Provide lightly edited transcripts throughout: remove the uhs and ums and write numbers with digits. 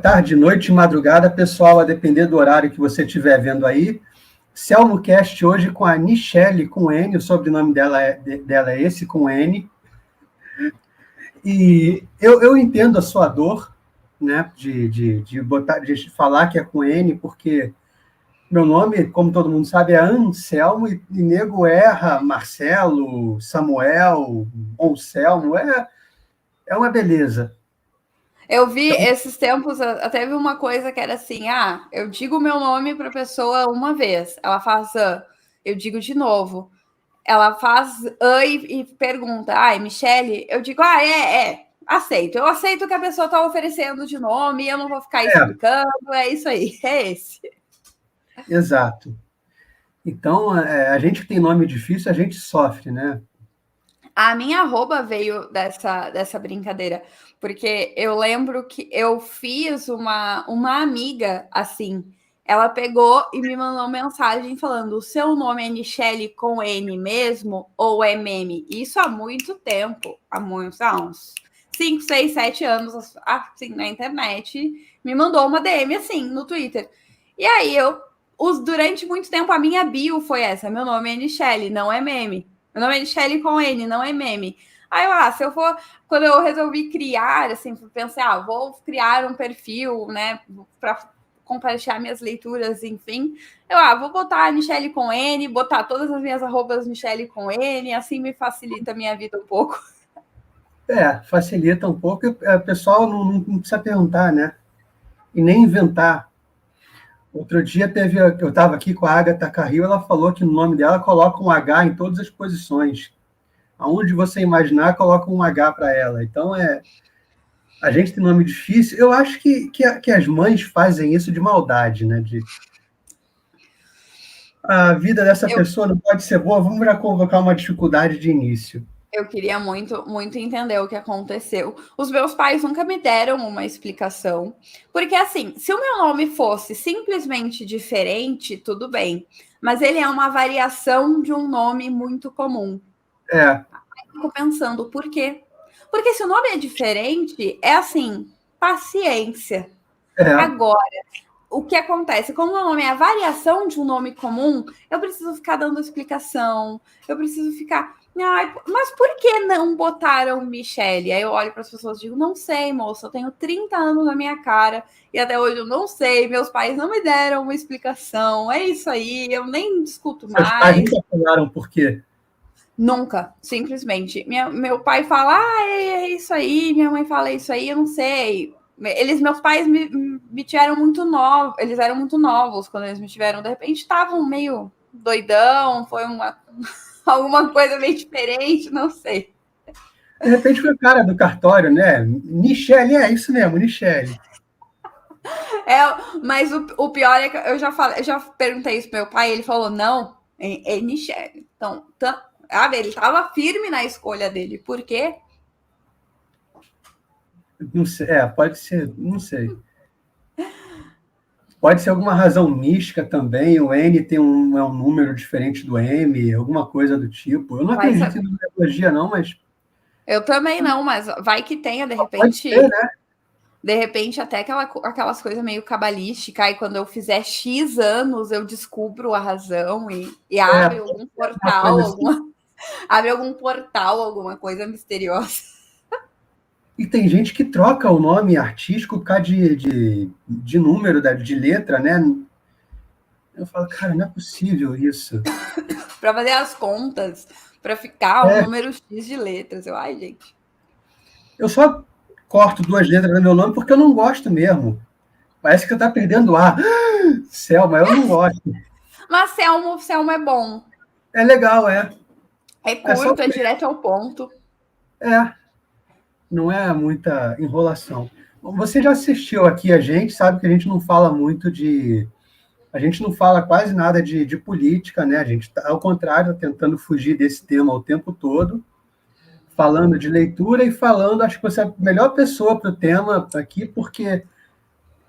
Tarde, noite, madrugada, pessoal, a depender do horário que você estiver vendo aí. CelmoCast hoje com a Nichelle, com N, o sobrenome dela é esse, com N. E eu entendo a sua dor, né, de falar que é com N, porque meu nome, como todo mundo sabe, é Anselmo, e nego erra Marcelo, Samuel, Anselmo, é uma beleza. Eu vi esses tempos, até vi uma coisa que era assim, eu digo o meu nome para a pessoa uma vez, ela faz eu digo de novo. Ela faz e pergunta, Michele, eu digo, aceito. Eu aceito que a pessoa está oferecendo de nome, eu não vou ficar explicando, é isso aí, é esse. Exato. Então, a gente que tem nome difícil, a gente sofre, né? A minha arroba veio dessa brincadeira, porque eu lembro que eu fiz uma amiga assim, ela pegou e me mandou mensagem falando: o seu nome é Nichelle com N mesmo ou é meme? Isso há muito tempo, há uns 5, 6, 7 anos, assim, na internet, me mandou uma DM assim, no Twitter. E aí durante muito tempo, a minha bio foi essa: meu nome é Nichelle, não é meme. Meu nome é Nichelle com N, não é meme. Aí se eu for... Quando eu resolvi criar, assim, pensei, vou criar um perfil, né, para compartilhar minhas leituras, enfim. Vou botar a Nichelle com N, botar todas as minhas arrobas Nichelle com N, assim me facilita a minha vida um pouco. Facilita um pouco, e o pessoal não precisa perguntar, né? E nem inventar. Outro dia eu estava aqui com a Agatha Carril, ela falou que no nome dela coloca um H em todas as posições. Aonde você imaginar, coloca um H para ela. Então, a gente tem nome difícil. Eu acho que as mães fazem isso de maldade, né? A vida dessa pessoa não pode ser boa, vamos já convocar uma dificuldade de início. Eu queria muito, muito entender o que aconteceu. Os meus pais nunca me deram uma explicação. Porque, assim, se o meu nome fosse simplesmente diferente, tudo bem. Mas ele é uma variação de um nome muito comum. Aí eu fico pensando, por quê? Porque se o nome é diferente, é assim, paciência. Agora, o que acontece? Como o meu nome é a variação de um nome comum, eu preciso ficar dando explicação, eu preciso ficar... mas por que não botaram Michelle? Aí eu olho para as pessoas e digo, não sei, moça, eu tenho 30 anos na minha cara e até hoje eu não sei, meus pais não me deram uma explicação, é isso aí, eu nem discuto mais. Seus pais nunca falaram por quê? Nunca, simplesmente. Meu pai fala, é isso aí, minha mãe fala isso aí, eu não sei. Meus pais me tiveram muito novos, eles eram muito novos quando eles me tiveram, de repente estavam meio doidão, foi alguma coisa meio diferente, não sei. De repente foi o cara do cartório, né? Nichelle, é isso mesmo, Nichelle. Mas o pior é que eu já perguntei isso pro meu pai, ele falou, não, é Nichelle. Então, ele estava firme na escolha dele, por quê? Não sei, pode ser, não sei. Pode ser alguma razão mística também, o N tem um número diferente do M, alguma coisa do tipo. Eu não acredito em numerologia, não, mas... Eu também não, mas vai que tenha, de repente... Pode ser, né? De repente, até aquelas coisas meio cabalísticas, e quando eu fizer X anos, eu descubro a razão e abre algum portal, abre algum portal, alguma coisa misteriosa. E tem gente que troca o nome artístico por causa de número, de letra, né? Eu falo, cara, não é possível isso. Para fazer as contas, para ficar um número X de letras. Gente. Eu só corto 2 letras no meu nome porque eu não gosto mesmo. Parece que eu tá perdendo ar. Selma, eu não gosto. Mas Selma é bom. É legal, É curto, é direto ao ponto. Não é muita enrolação. Você já assistiu aqui a gente, sabe que a gente não fala muito a gente não fala quase nada de política, né? A gente, ao contrário, está tentando fugir desse tema o tempo todo, falando de leitura e falando, acho que você é a melhor pessoa para o tema aqui, porque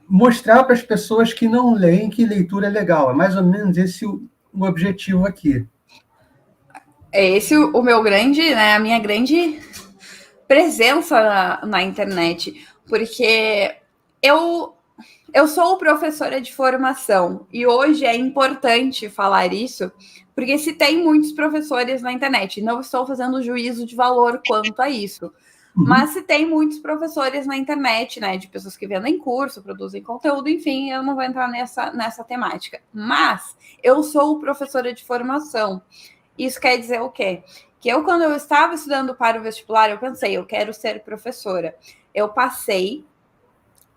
mostrar para as pessoas que não leem que leitura é legal. É mais ou menos esse o objetivo aqui. É esse o meu grande, né, a minha grande presença na internet, porque eu sou professora de formação e hoje é importante falar isso, porque se tem muitos professores na internet, não estou fazendo juízo de valor quanto a isso, mas se tem muitos professores na internet, né, de pessoas que vendem curso, produzem conteúdo, enfim, eu não vou entrar nessa temática. Mas eu sou professora de formação. Isso quer dizer o quê? Que eu, quando eu estava estudando para o vestibular, eu pensei, eu quero ser professora. Eu passei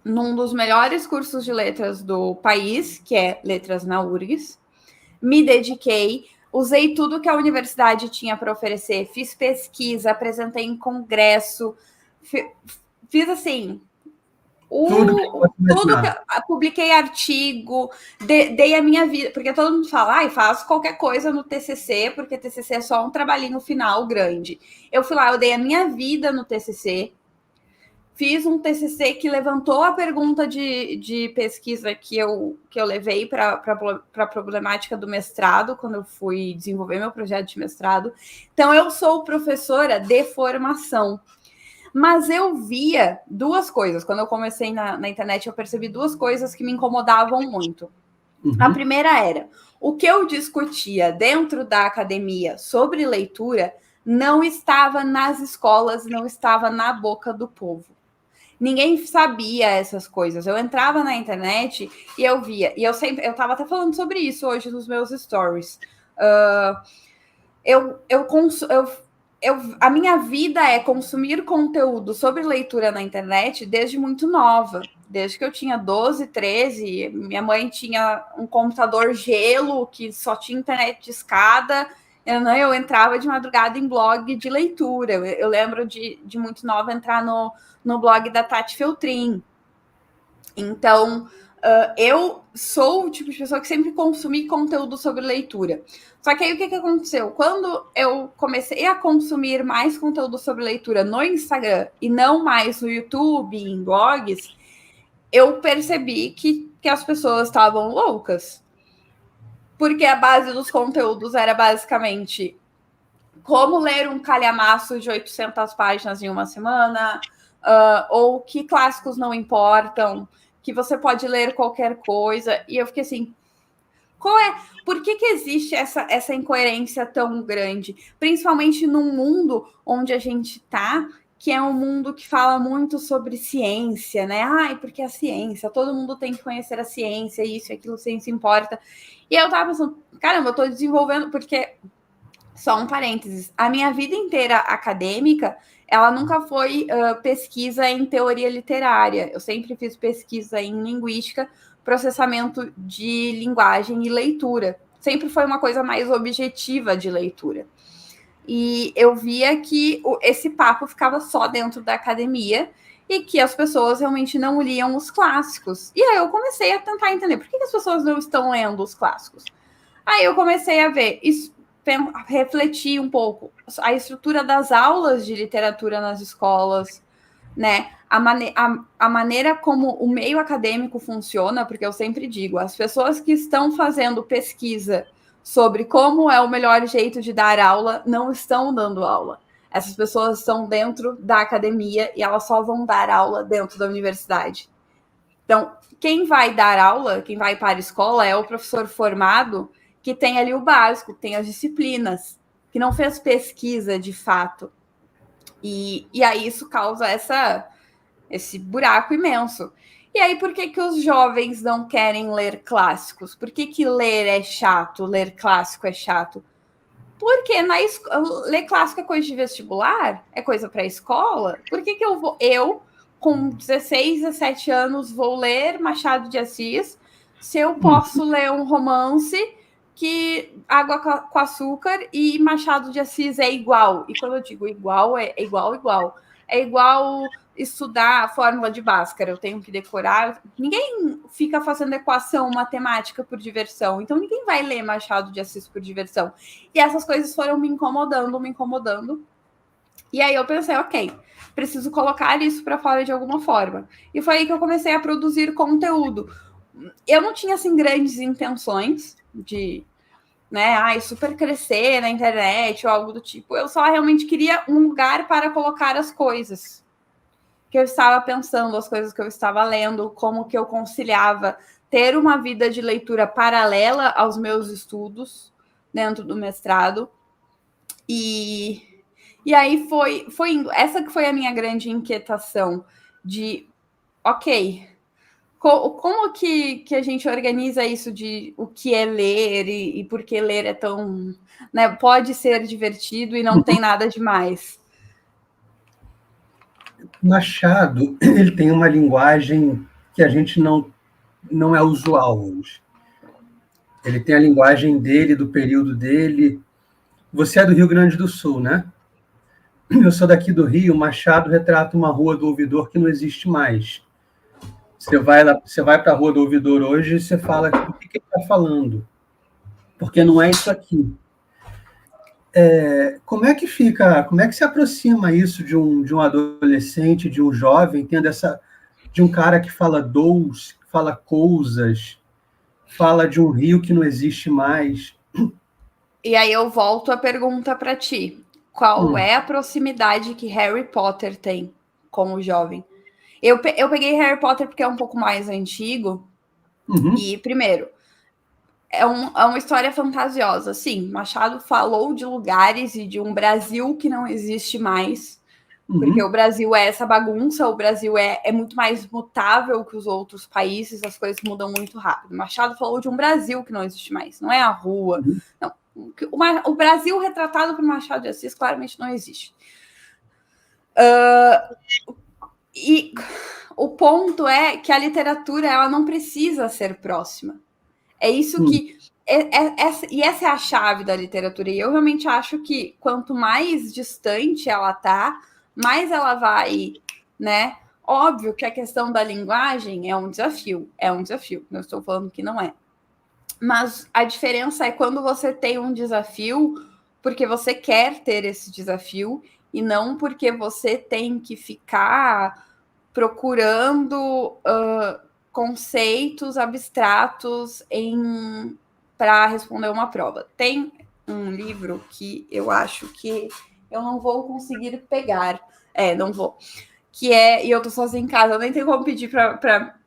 num dos melhores cursos de letras do país, que é Letras na URGS, me dediquei, usei tudo que a universidade tinha para oferecer, fiz pesquisa, apresentei em congresso, fiz assim, tudo que publiquei artigo, dei a minha vida, porque todo mundo fala, faço qualquer coisa no TCC, porque TCC é só um trabalhinho final grande. Eu fui lá, eu dei a minha vida no TCC, fiz um TCC que levantou a pergunta de pesquisa que eu levei para a problemática do mestrado, quando eu fui desenvolver meu projeto de mestrado. Então, eu sou professora de formação. Mas eu via duas coisas. Quando eu comecei na internet, eu percebi duas coisas que me incomodavam muito. A primeira era, o que eu discutia dentro da academia sobre leitura não estava nas escolas, não estava na boca do povo. Ninguém sabia essas coisas. Eu entrava na internet e eu via. E eu estava até falando sobre isso hoje nos meus stories. A minha vida é consumir conteúdo sobre leitura na internet desde muito nova. Desde que eu tinha 12, 13, minha mãe tinha um computador gelo que só tinha internet de escada. Eu entrava de madrugada em blog de leitura. Eu lembro de muito nova entrar no blog da Tati Feltrin. Então, eu sou o tipo de pessoa que sempre consumi conteúdo sobre leitura. Só que aí o que aconteceu? Quando eu comecei a consumir mais conteúdo sobre leitura no Instagram e não mais no YouTube, em blogs, eu percebi que as pessoas estavam loucas. Porque a base dos conteúdos era basicamente como ler um calhamaço de 800 páginas em uma semana, ou que clássicos não importam, que você pode ler qualquer coisa. E eu fiquei assim, por que existe essa incoerência tão grande? Principalmente num mundo onde a gente está, que é um mundo que fala muito sobre ciência, né? Porque a ciência, todo mundo tem que conhecer a ciência, isso e aquilo, ciência importa. E eu tava pensando, caramba, eu tô desenvolvendo, porque, só um parênteses, a minha vida inteira acadêmica, ela nunca foi pesquisa em teoria literária. Eu sempre fiz pesquisa em linguística, processamento de linguagem e leitura. Sempre foi uma coisa mais objetiva de leitura. E eu via que esse papo ficava só dentro da academia e que as pessoas realmente não liam os clássicos. E aí eu comecei a tentar entender por que as pessoas não estão lendo os clássicos. Aí eu comecei a ver, refletir um pouco a estrutura das aulas de literatura nas escolas, né? A maneira como o meio acadêmico funciona, porque eu sempre digo, as pessoas que estão fazendo pesquisa sobre como é o melhor jeito de dar aula não estão dando aula. Essas pessoas estão dentro da academia e elas só vão dar aula dentro da universidade. Então, quem vai dar aula, quem vai para a escola é o professor formado que tem ali o básico, tem as disciplinas, que não fez pesquisa de fato. E aí isso causa esse buraco imenso. E aí, por que os jovens não querem ler clássicos? Por que ler é chato, ler clássico é chato? Porque ler clássico é coisa de vestibular? É coisa para a escola? Por que eu, com 16, 17 anos, vou ler Machado de Assis, se eu posso ler um romance que Água com Açúcar e Machado de Assis é igual? E quando eu digo igual, é igual. É igual estudar a fórmula de Bhaskara, eu tenho que decorar. Ninguém fica fazendo equação matemática por diversão, então ninguém vai ler Machado de Assis por diversão. E essas coisas foram me incomodando. E aí eu pensei, ok, preciso colocar isso para fora de alguma forma. E foi aí que eu comecei a produzir conteúdo. Eu não tinha, assim, grandes intenções de, né, super crescer na internet ou algo do tipo. Eu só realmente queria um lugar para colocar as coisas que eu estava pensando, as coisas que eu estava lendo, como que eu conciliava ter uma vida de leitura paralela aos meus estudos dentro do mestrado. E aí foi indo. Essa que foi a minha grande inquietação de, ok, como que a gente organiza isso de o que é ler e por que ler é tão, né, pode ser divertido e não tem nada demais. Machado, ele tem uma linguagem que a gente não é usual hoje. Ele tem a linguagem dele, do período dele. Você é do Rio Grande do Sul, né? Eu sou daqui do Rio. Machado retrata uma rua do ouvidor que não existe mais. Você vai para a rua do ouvidor hoje e você fala o que ele está falando, porque não é isso aqui. Como é que fica? Como é que se aproxima isso de um adolescente, de um jovem, de um cara que fala dous, fala coisas, fala de um rio que não existe mais? E aí eu volto a pergunta para ti. Qual é a proximidade que Harry Potter tem com o jovem? Eu peguei Harry Potter porque é um pouco mais antigo. E, primeiro, é uma história fantasiosa. Sim, Machado falou de lugares e de um Brasil que não existe mais. Porque o Brasil é essa bagunça, o Brasil é muito mais mutável que os outros países, as coisas mudam muito rápido. Machado falou de um Brasil que não existe mais, não é a rua. Não. O Brasil retratado por Machado de Assis claramente não existe. E o ponto é que a literatura ela não precisa ser próxima. É isso que... E essa é a chave da literatura. E eu realmente acho que quanto mais distante ela tá, mais ela vai, né? Óbvio que a questão da linguagem é um desafio. É um desafio. Não estou falando que não é. Mas a diferença é quando você tem um desafio porque você quer ter esse desafio e não porque você tem que ficar procurando conceitos abstratos para responder uma prova. Tem um livro que eu acho que eu não vou conseguir pegar. Não vou. Que é... E eu tô sozinha em casa, eu nem tenho como pedir para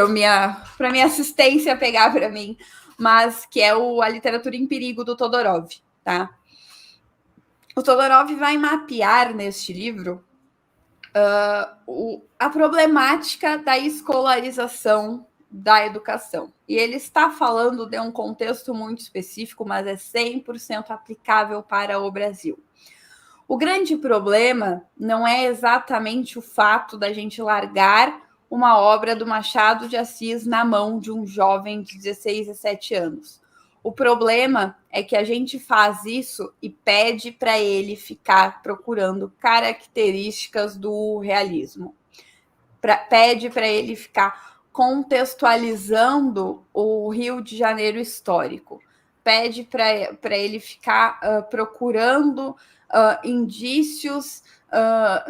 minha assistência pegar para mim, mas que é A Literatura em Perigo, do Todorov, tá? O Todorov vai mapear neste livro a problemática da escolarização da educação. E ele está falando de um contexto muito específico, mas é 100% aplicável para o Brasil. O grande problema não é exatamente o fato da gente largar uma obra do Machado de Assis na mão de um jovem de 16, 17 anos. O problema é que a gente faz isso e pede para ele ficar procurando características do realismo. Pede para ele ficar contextualizando o Rio de Janeiro histórico. Pede para ele ficar procurando indícios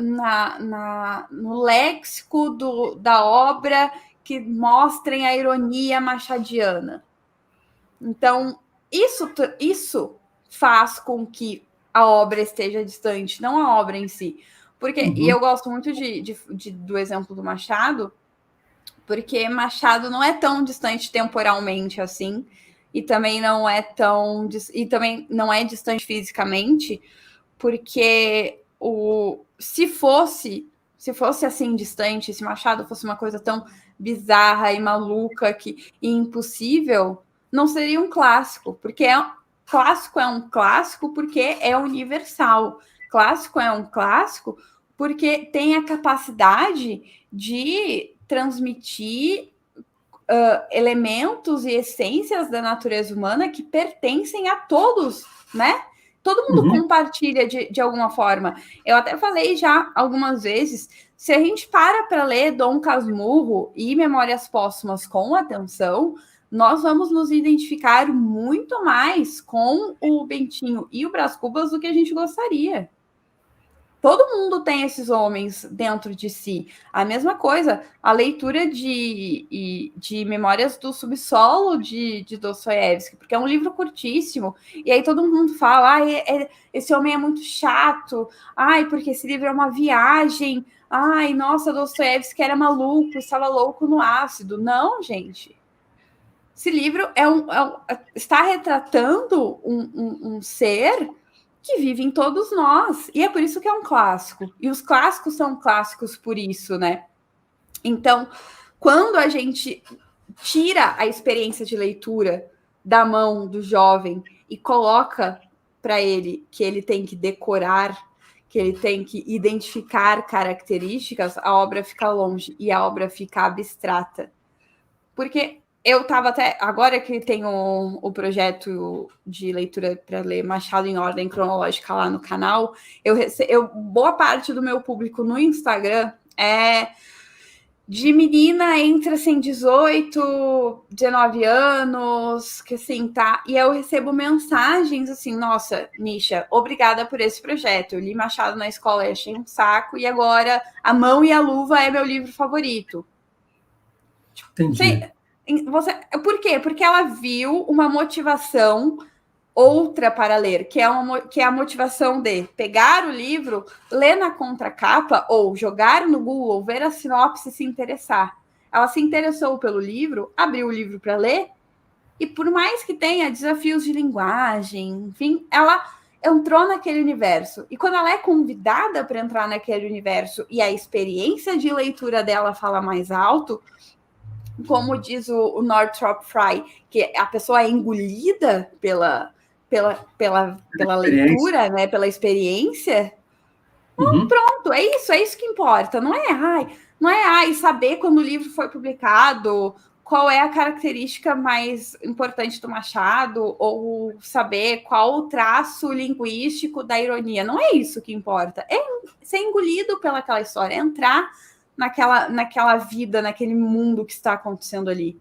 no léxico da obra que mostrem a ironia machadiana. Então, isso faz com que a obra esteja distante, não a obra em si. Porque, e eu gosto muito do exemplo do Machado, porque Machado não é tão distante temporalmente assim, e também não é distante fisicamente, porque se fosse assim distante, se Machado fosse uma coisa tão bizarra e maluca e impossível, não seria um clássico, porque clássico é um clássico porque é universal. Clássico é um clássico porque tem a capacidade de transmitir elementos e essências da natureza humana que pertencem a todos, né? Todo mundo compartilha de alguma forma. Eu até falei já algumas vezes, se a gente para ler Dom Casmurro e Memórias Póstumas com atenção, nós vamos nos identificar muito mais com o Bentinho e o Brás Cubas do que a gente gostaria. Todo mundo tem esses homens dentro de si. A mesma coisa, a leitura de Memórias do Subsolo de Dostoiévski, porque é um livro curtíssimo, e aí todo mundo fala, esse homem é muito chato, porque esse livro é uma viagem, nossa, Dostoiévski era maluco, estava louco no ácido. Não, gente. Esse livro está retratando um ser que vive em todos nós. E é por isso que é um clássico. E os clássicos são clássicos por isso, né? Então, quando a gente tira a experiência de leitura da mão do jovem e coloca para ele que ele tem que decorar, que ele tem que identificar características, a obra fica longe e a obra fica abstrata. Porque eu estava até... Agora que tem o projeto de leitura para ler Machado em ordem cronológica lá no canal, boa parte do meu público no Instagram é de menina entre, assim, 18, 19 anos, que assim, tá? E eu recebo mensagens assim, nossa, Nisha, obrigada por esse projeto. Eu li Machado na escola e achei um saco, e agora A Mão e a Luva é meu livro favorito. Entendi. Por quê? Porque ela viu uma motivação outra para ler, que é a motivação de pegar o livro, ler na contracapa, ou jogar no Google, ver a sinopse e se interessar. Ela se interessou pelo livro, abriu o livro para ler, e por mais que tenha desafios de linguagem, enfim, ela entrou naquele universo. E quando ela é convidada para entrar naquele universo e a experiência de leitura dela fala mais alto, como diz o Northrop Frye, que a pessoa é engolida pela leitura, né, pela experiência. Pronto, é isso que importa. Não é saber quando o livro foi publicado, qual é a característica mais importante do Machado, ou saber qual o traço linguístico da ironia. Não é isso que importa. É ser engolido pelaquela história, entrar naquela vida, naquele mundo que está acontecendo ali.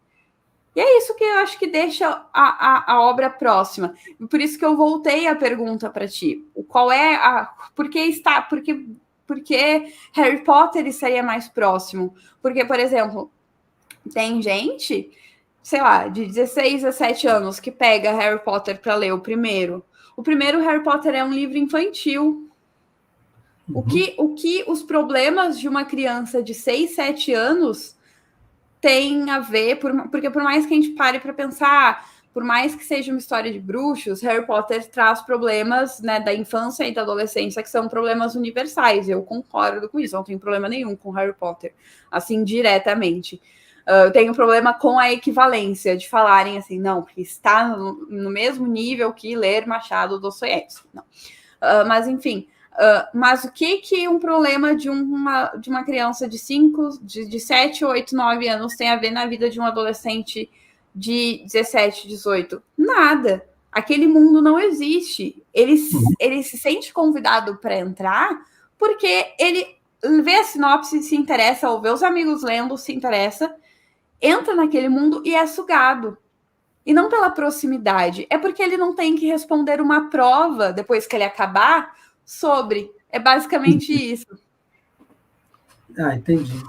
E é isso que eu acho que deixa a obra próxima. E por isso que eu voltei a pergunta para ti. Qual é por que Harry Potter estaria mais próximo? Porque, por exemplo, tem gente, sei lá, de 16 a 17 anos que pega Harry Potter para ler o primeiro. O primeiro Harry Potter é um livro infantil. O que os problemas de uma criança de 6, 7 anos tem a ver, porque por mais que a gente pare para pensar, por mais que seja uma história de bruxos, Harry Potter traz problemas, né, da infância e da adolescência que são problemas universais. Eu concordo com isso, não tenho problema nenhum com Harry Potter, assim, diretamente. Eu tenho problema com a equivalência de falarem assim, não, porque está no mesmo nível que ler Machado Dostoiévski. Não. Mas, enfim... mas o que um problema de uma criança de 7, 8, 9 anos tem a ver na vida de um adolescente de 17, 18? Nada. Aquele mundo não existe. Ele se sente convidado para entrar porque ele vê a sinopse, se interessa, ou vê os amigos lendo, se interessa, entra naquele mundo e é sugado. E não pela proximidade, é porque ele não tem que responder uma prova depois que ele acabar sobre. É basicamente isso. Entendi.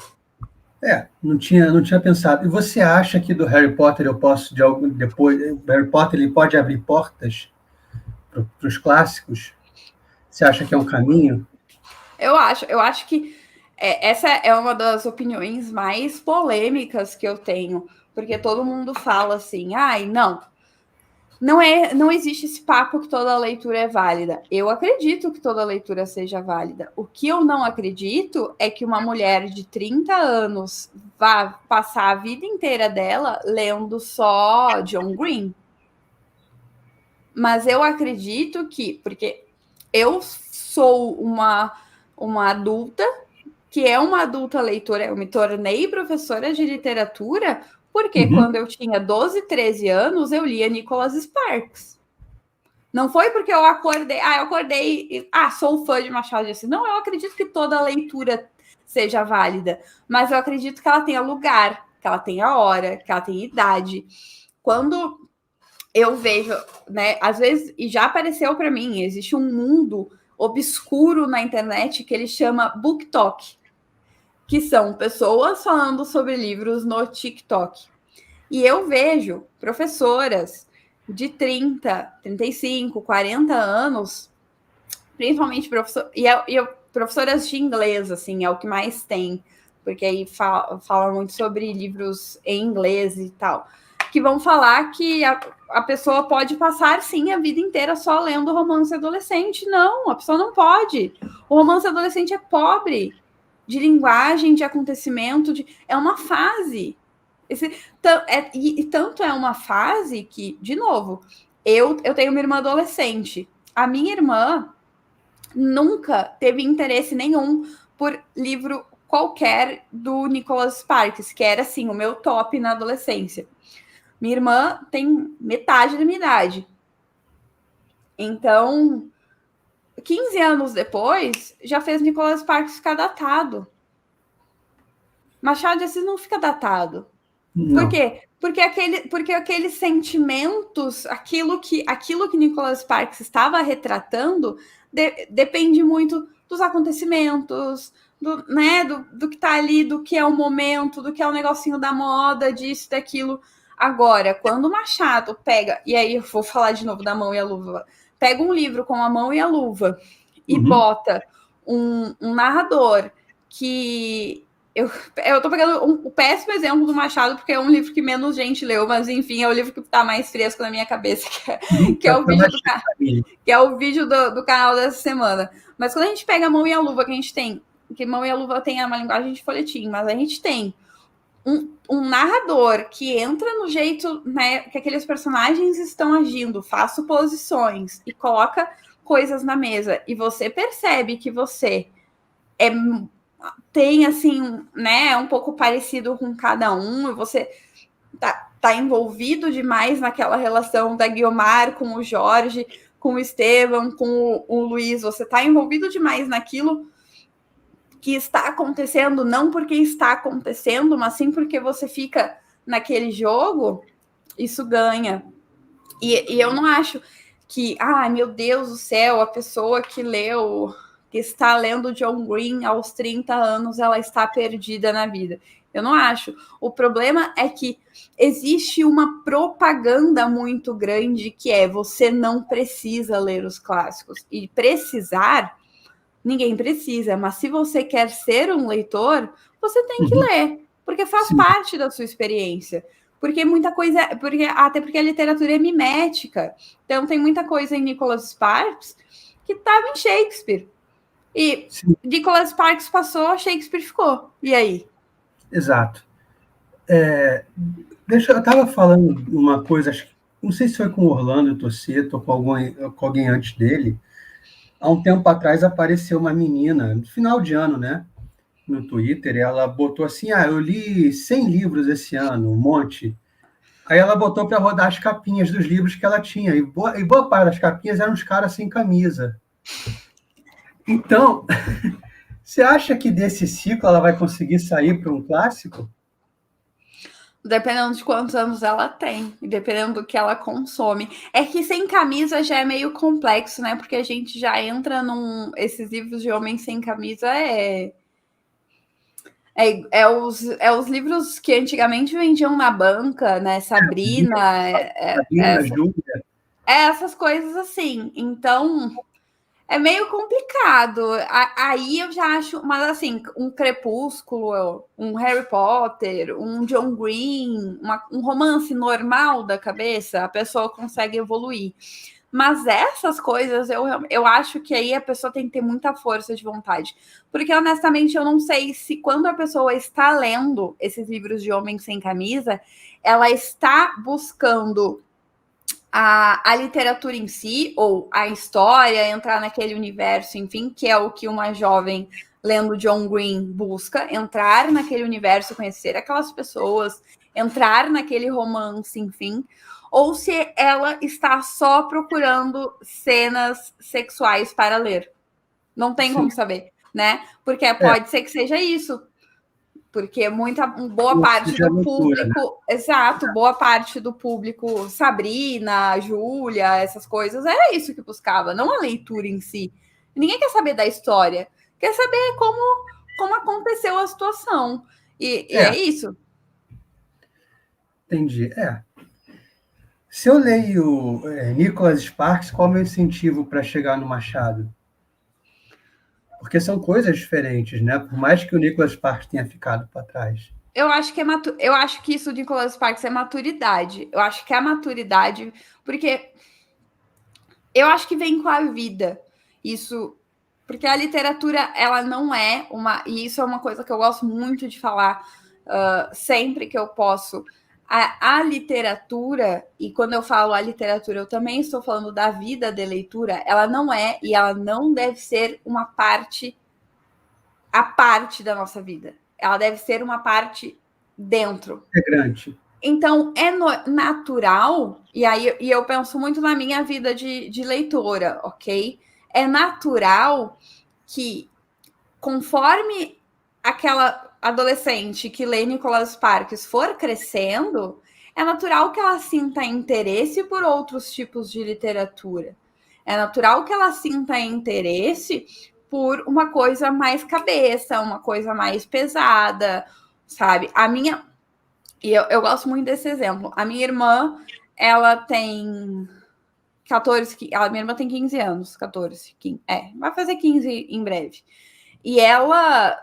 Não tinha pensado. E você acha que do Harry Potter eu posso, depois, o Harry Potter ele pode abrir portas para os clássicos? Você acha que é um caminho? Eu acho que essa é uma das opiniões mais polêmicas que eu tenho, porque todo mundo fala assim, não existe esse papo que toda leitura é válida. Eu acredito que toda leitura seja válida. O que eu não acredito é que uma mulher de 30 anos vá passar a vida inteira dela lendo só John Green. Mas eu acredito que, porque eu sou uma adulta, que é uma adulta leitora, eu me tornei professora de literatura porque quando eu tinha 12, 13 anos, eu lia Nicholas Sparks. Não foi porque eu acordei e sou fã de Machado de Assis. Não, eu acredito que toda leitura seja válida, mas eu acredito que ela tenha lugar, que ela tenha hora, que ela tenha idade. Quando eu vejo, né, às vezes, e já apareceu para mim, existe um mundo obscuro na internet que ele chama BookTok, que são pessoas falando sobre livros no TikTok. E eu vejo professoras de 30, 35, 40 anos, principalmente professoras de inglês, assim, é o que mais tem, porque aí fala muito sobre livros em inglês e tal, que vão falar que a pessoa pode passar, sim, a vida inteira só lendo romance adolescente. Não, a pessoa não pode. O romance adolescente é pobre de linguagem, de acontecimento, é uma fase. Tanto é uma fase que, de novo, eu tenho uma irmã adolescente. A minha irmã nunca teve interesse nenhum por livro qualquer do Nicholas Sparks, que era, assim, o meu top na adolescência. Minha irmã tem metade da minha idade. Então, 15 anos depois, já fez Nicholas Sparks ficar datado. Machado de Assis não fica datado. Não. Por quê? Porque aqueles sentimentos, aquilo que Nicholas Sparks estava retratando, depende muito dos acontecimentos, do que está ali, do que é o momento, do que é o negocinho da moda, disso, daquilo. Agora, quando o Machado pega, e aí eu vou falar de novo da Mão e a Luva, pega um livro com a Mão e a Luva e bota um narrador que... Eu tô pegando o péssimo exemplo do Machado, porque é um livro que menos gente leu, mas enfim, é o livro que tá mais fresco na minha cabeça, que é o vídeo do canal dessa semana. Mas quando a gente pega a Mão e a Luva, que a gente tem, que Mão e a Luva tem uma linguagem de folhetim, mas a gente tem um narrador que entra no jeito, né, que aqueles personagens estão agindo, faz suposições e coloca coisas na mesa, e você percebe que você tem, assim, né, um pouco parecido com cada um, e você tá envolvido demais naquela relação da Guiomar com o Jorge, com o Estevam, com o Luiz, você tá envolvido demais naquilo que está acontecendo, não porque está acontecendo, mas sim porque você fica naquele jogo, isso ganha. E eu não acho que, meu Deus do céu, a pessoa que está lendo John Green aos 30 anos, ela está perdida na vida. Eu não acho. O problema é que existe uma propaganda muito grande que é: você não precisa ler os clássicos. E precisar, ninguém precisa. Mas se você quer ser um leitor, você tem que ler, porque faz parte da sua experiência. Porque muita coisa... até porque a literatura é mimética. Então tem muita coisa em Nicholas Sparks que estava em Shakespeare. E Nicholas Sparks passou, Shakespeare ficou. E aí? Exato. Eu estava falando uma coisa, não sei se foi com o Orlando Tossetto ou com alguém antes dele. Há um tempo atrás apareceu uma menina, no final de ano, né, no Twitter, e ela botou assim: eu li 100 livros esse ano, um monte. Aí ela botou para rodar as capinhas dos livros que ela tinha, e boa parte das capinhas eram os caras sem camisa. Então, você acha que desse ciclo ela vai conseguir sair para um clássico? Dependendo de quantos anos ela tem, e dependendo do que ela consome. É que sem camisa já é meio complexo, né? Porque a gente já entra esses livros de homem sem camisa os livros que antigamente vendiam na banca, né? Sabrina, Júlia. Essas coisas assim. Então, é meio complicado. Aí eu já acho, mas assim, um Crepúsculo, um Harry Potter, um John Green, um romance normal da cabeça, a pessoa consegue evoluir. Mas essas coisas, eu acho que aí a pessoa tem que ter muita força de vontade. Porque, honestamente, eu não sei se quando a pessoa está lendo esses livros de Homem Sem Camisa, ela está buscando a literatura em si, ou a história, entrar naquele universo, enfim, que é o que uma jovem lendo John Green busca, entrar naquele universo, conhecer aquelas pessoas, entrar naquele romance, enfim, ou se ela está só procurando cenas sexuais para ler. Não tem como saber, né? Porque pode ser que seja isso. Porque boa parte do público, né? Exato, boa parte do público, Sabrina, Júlia, essas coisas, era isso que buscava, não a leitura em si. Ninguém quer saber da história, quer saber como aconteceu a situação. E é isso. Entendi. Se eu leio Nicholas Sparks, qual é o meu incentivo para chegar no Machado? Porque são coisas diferentes, né? Por mais que o Nicholas Sparks tenha ficado para trás. Eu acho que eu acho que isso de Nicholas Sparks é maturidade. Eu acho que é a maturidade, porque eu acho que vem com a vida. Isso, porque a literatura, ela não é uma, e isso é uma coisa que eu gosto muito de falar sempre que eu posso. A literatura, e quando eu falo a literatura, eu também estou falando da vida de leitura, ela não é e ela não deve ser uma parte, a parte da nossa vida. Ela deve ser uma parte dentro. Integrante. Então, é natural, e aí eu penso muito na minha vida de leitora, ok? É natural que, conforme aquela adolescente que lê Nicholas Sparks for crescendo, é natural que ela sinta interesse por outros tipos de literatura. É natural que ela sinta interesse por uma coisa mais cabeça, uma coisa mais pesada, sabe? E eu gosto muito desse exemplo. A minha irmã, ela tem 14, minha irmã tem 15 anos, 14, 15, vai fazer 15 em breve. E ela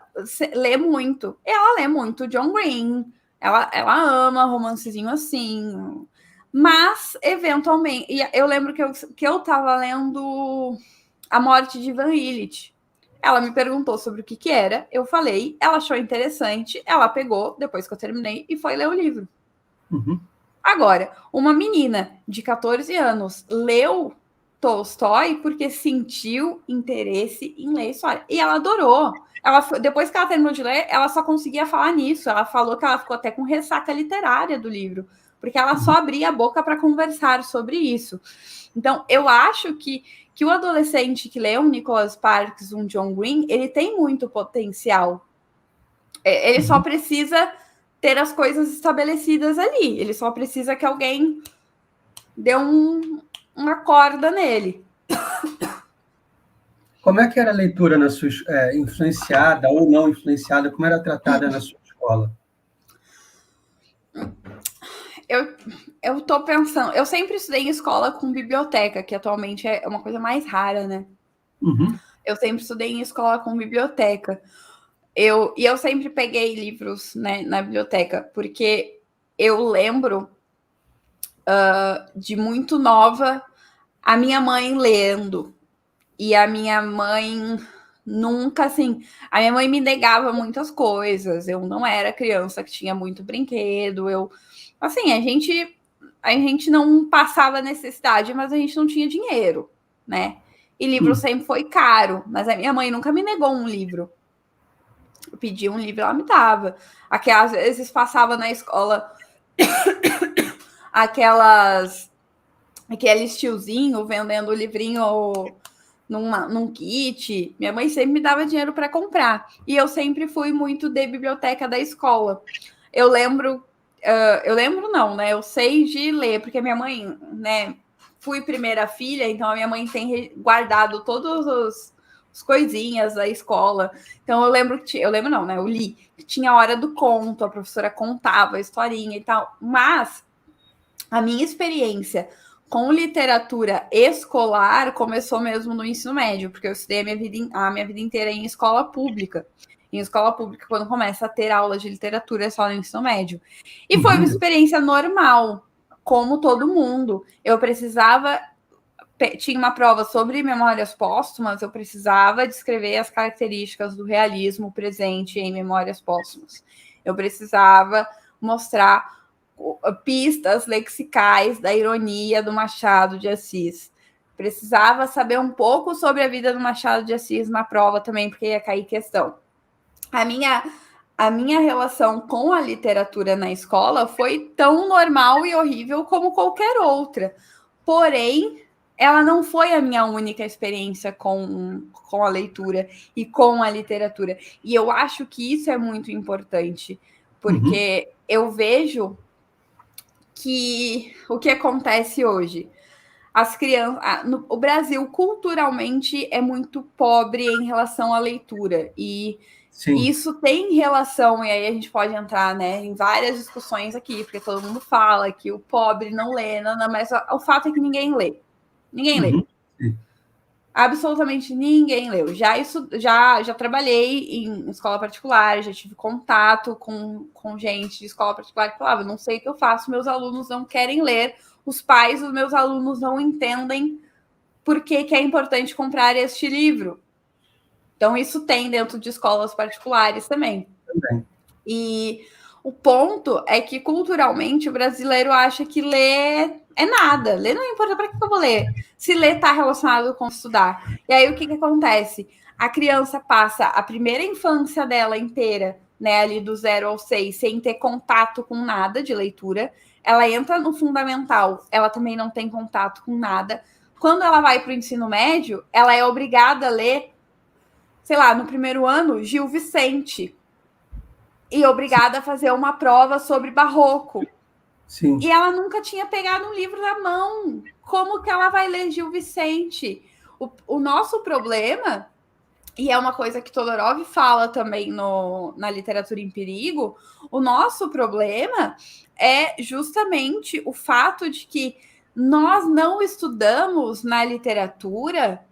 lê muito. Ela lê muito John Green. Ela ama romancezinho assim. Mas, eventualmente, eu lembro que eu tava lendo A Morte de Ivan Illich. Ela me perguntou sobre o que era, eu falei, ela achou interessante, ela pegou, depois que eu terminei, e foi ler o livro. Uhum. Agora, uma menina de 14 anos leu Tolstói porque sentiu interesse em ler história. E ela adorou. Depois que ela terminou de ler, ela só conseguia falar nisso. Ela falou que ela ficou até com ressaca literária do livro, porque ela só abria a boca para conversar sobre isso. Então, eu acho que o adolescente que lê um Nicholas Sparks, um John Green, ele tem muito potencial. Ele só precisa ter as coisas estabelecidas ali. Ele só precisa que alguém dê uma corda nele. Como é que era a leitura na sua, influenciada ou não influenciada? Como era tratada na sua escola? Eu tô pensando, eu sempre estudei em escola com biblioteca, que atualmente é uma coisa mais rara, né? Uhum. Eu sempre estudei em escola com biblioteca. E eu sempre peguei livros, né, na biblioteca, porque eu lembro de muito nova a minha mãe lendo. E a minha mãe nunca, assim, a minha mãe me negava muitas coisas. Eu não era criança que tinha muito brinquedo. Assim, a gente não passava necessidade, mas a gente não tinha dinheiro, né? E livro sempre foi caro, mas a minha mãe nunca me negou um livro. Eu pedia um livro, ela me dava. Às vezes passava na escola aqueles tiozinho vendendo o livrinho num kit. Minha mãe sempre me dava dinheiro para comprar. E eu sempre fui muito de biblioteca da escola. Eu lembro não, né? Eu sei de ler, porque minha mãe, né? Fui primeira filha, então a minha mãe tem guardado todos os coisinhas da escola. Então eu lembro não, né? Eu li que tinha a hora do conto, a professora contava a historinha e tal. Mas a minha experiência com literatura escolar começou mesmo no ensino médio, porque eu estudei a minha vida inteira em escola pública. Em escola pública, quando começa a ter aula de literatura, é só no ensino médio. E foi uma experiência normal, como todo mundo. Eu precisava... Tinha uma prova sobre memórias póstumas, eu precisava descrever as características do realismo presente em memórias póstumas. Eu precisava mostrar pistas lexicais da ironia do Machado de Assis. Precisava saber um pouco sobre a vida do Machado de Assis na prova também, porque ia cair questão. A minha relação com a literatura na escola foi tão normal e horrível como qualquer outra. Porém, ela não foi a minha única experiência com a leitura e com a literatura. E eu acho que isso é muito importante, porque eu vejo que o que acontece hoje? as crianças... o Brasil, culturalmente, é muito pobre em relação à leitura. E isso tem relação, e aí a gente pode entrar, né, em várias discussões aqui, porque todo mundo fala que o pobre não lê, mas o fato é que ninguém lê. Ninguém lê. Sim. Absolutamente ninguém leu. Já trabalhei em escola particular, já tive contato com gente de escola particular que falava, não sei o que eu faço, meus alunos não querem ler, os pais dos meus alunos não entendem por que é importante comprar este livro. Então, isso tem dentro de escolas particulares também. E o ponto é que, culturalmente, o brasileiro acha que ler é nada. Ler não importa, para que eu vou ler? Se ler está relacionado com estudar. E aí, o que acontece? A criança passa a primeira infância dela inteira, né, ali do 0 ao 6, sem ter contato com nada de leitura. Ela entra no fundamental, ela também não tem contato com nada. Quando ela vai para o ensino médio, ela é obrigada a ler, sei lá, no primeiro ano, Gil Vicente. E obrigada a fazer uma prova sobre barroco. Sim. E ela nunca tinha pegado um livro na mão. Como que ela vai ler Gil Vicente? O nosso problema, e é uma coisa que Todorov fala também na Literatura em Perigo, o nosso problema é justamente o fato de que nós não estudamos na literatura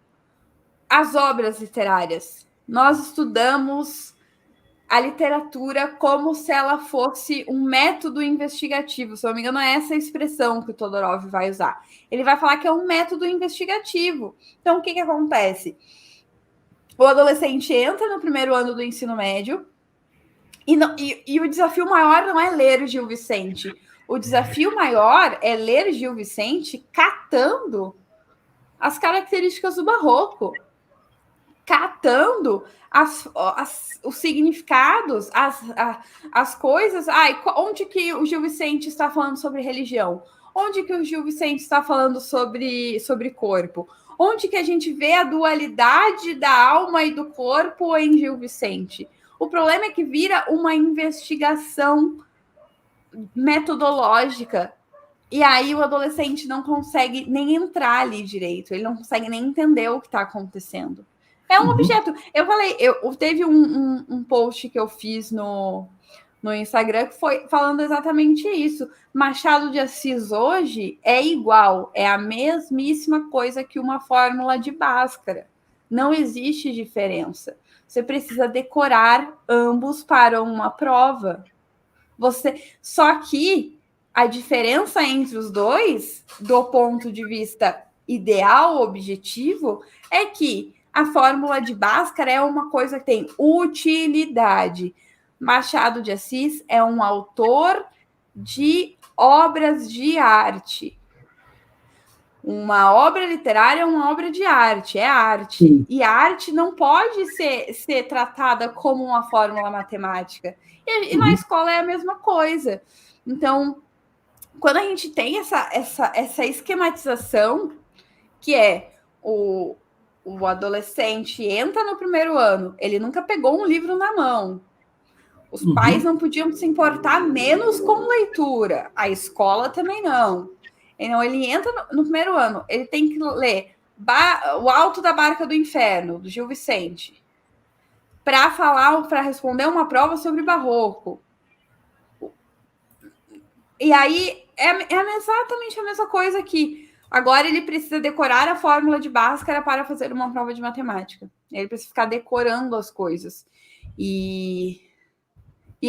as obras literárias. Nós estudamos a literatura como se ela fosse um método investigativo. Se eu não me engano, é essa expressão que o Todorov vai usar. Ele vai falar que é um método investigativo. Então, o que acontece? O adolescente entra no primeiro ano do ensino médio e o desafio maior não é ler Gil Vicente. O desafio maior é ler Gil Vicente catando as características do barroco, catando os significados, as coisas. Onde que o Gil Vicente está falando sobre religião? Onde que o Gil Vicente está falando sobre corpo? Onde que a gente vê a dualidade da alma e do corpo em Gil Vicente? O problema é que vira uma investigação metodológica. E aí o adolescente não consegue nem entrar ali direito, ele não consegue nem entender o que está acontecendo. É um objeto. Eu falei, teve um post que eu fiz no Instagram que foi falando exatamente isso. Machado de Assis hoje é igual, é a mesmíssima coisa que uma fórmula de Bhaskara. Não existe diferença. Você precisa decorar ambos para uma prova. Só que a diferença entre os dois, do ponto de vista ideal, objetivo, é que a fórmula de Bhaskara é uma coisa que tem utilidade. Machado de Assis é um autor de obras de arte. Uma obra literária é uma obra de arte, é arte. Sim. E a arte não pode ser tratada como uma fórmula matemática. E na escola é a mesma coisa. Então, quando a gente tem essa esquematização, que é o adolescente entra no primeiro ano, ele nunca pegou um livro na mão. Os pais não podiam se importar menos com leitura. A escola também não. Então, ele entra no primeiro ano, ele tem que ler O Alto da Barca do Inferno, do Gil Vicente, para responder uma prova sobre barroco. E aí, é exatamente a mesma coisa que agora ele precisa decorar a fórmula de Bhaskara para fazer uma prova de matemática. Ele precisa ficar decorando as coisas. E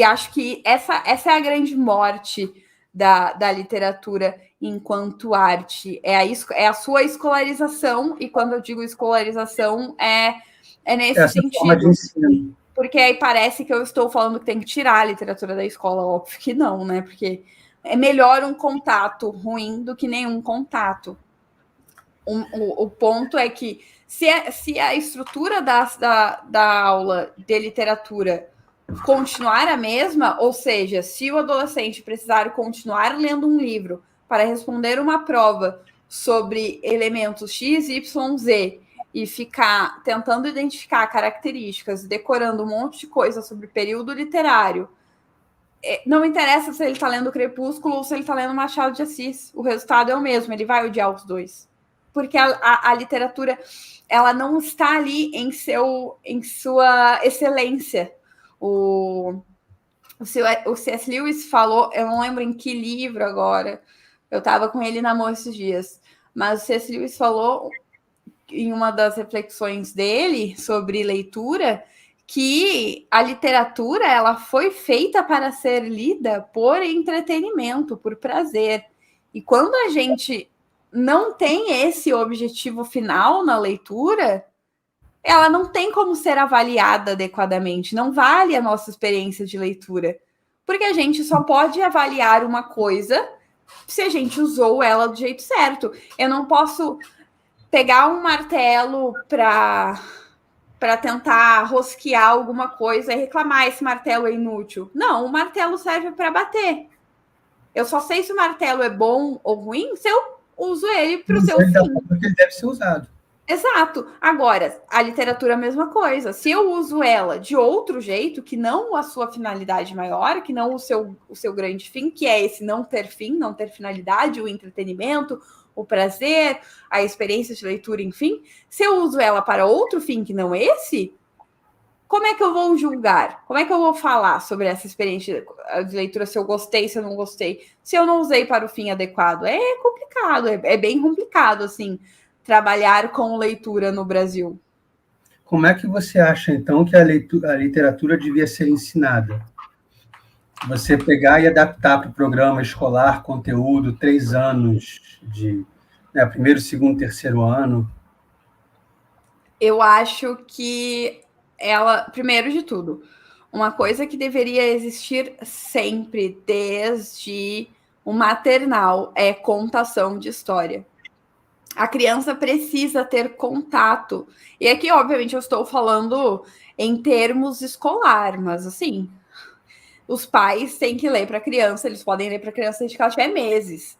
acho que essa é a grande morte da literatura enquanto arte. É a sua escolarização, e quando eu digo escolarização, é nesse sentido. Forma de ensino. Porque aí parece que eu estou falando que tem que tirar a literatura da escola. Óbvio que não, né? Porque é melhor um contato ruim do que nenhum contato. O ponto é que se a estrutura da aula de literatura continuar a mesma, ou seja, se o adolescente precisar continuar lendo um livro para responder uma prova sobre elementos X, Y, Z e ficar tentando identificar características, decorando um monte de coisa sobre período literário, não interessa se ele está lendo Crepúsculo ou se ele está lendo Machado de Assis, o resultado é o mesmo, ele vai odiar os dois. porque a literatura ela não está ali em sua excelência. O C.S. Lewis falou, eu não lembro em que livro agora, eu estava com ele na mão esses dias, mas o C.S. Lewis falou em uma das reflexões dele sobre leitura que a literatura ela foi feita para ser lida por entretenimento, por prazer. E quando a gente não tem esse objetivo final na leitura, ela não tem como ser avaliada adequadamente, não vale a nossa experiência de leitura, porque a gente só pode avaliar uma coisa se a gente usou ela do jeito certo. Eu não posso pegar um martelo para tentar rosquear alguma coisa e reclamar esse martelo é inútil. Não, o martelo serve para bater. Eu só sei se o martelo é bom ou ruim se eu uso ele para o seu fim. Porque ele deve ser usado. Exato. Agora, a literatura é a mesma coisa. Se eu uso ela de outro jeito, que não a sua finalidade maior, que não o seu grande fim, que é esse não ter fim, não ter finalidade, o entretenimento, o prazer, a experiência de leitura, enfim, se eu uso ela para outro fim que não esse, como é que eu vou julgar? Como é que eu vou falar sobre essa experiência de leitura, se eu gostei, se eu não gostei, se eu não usei para o fim adequado? É complicado, é bem complicado, assim, trabalhar com leitura no Brasil. Como é que você acha, então, que a literatura devia ser ensinada? Você pegar e adaptar para o programa escolar conteúdo 3 anos de primeiro, segundo, terceiro ano? Eu acho que ela, primeiro de tudo, uma coisa que deveria existir sempre, desde o maternal, é contação de história. A criança precisa ter contato. E aqui, obviamente, eu estou falando em termos escolar, mas assim, os pais têm que ler para a criança, eles podem ler para a criança desde que ela tiver meses.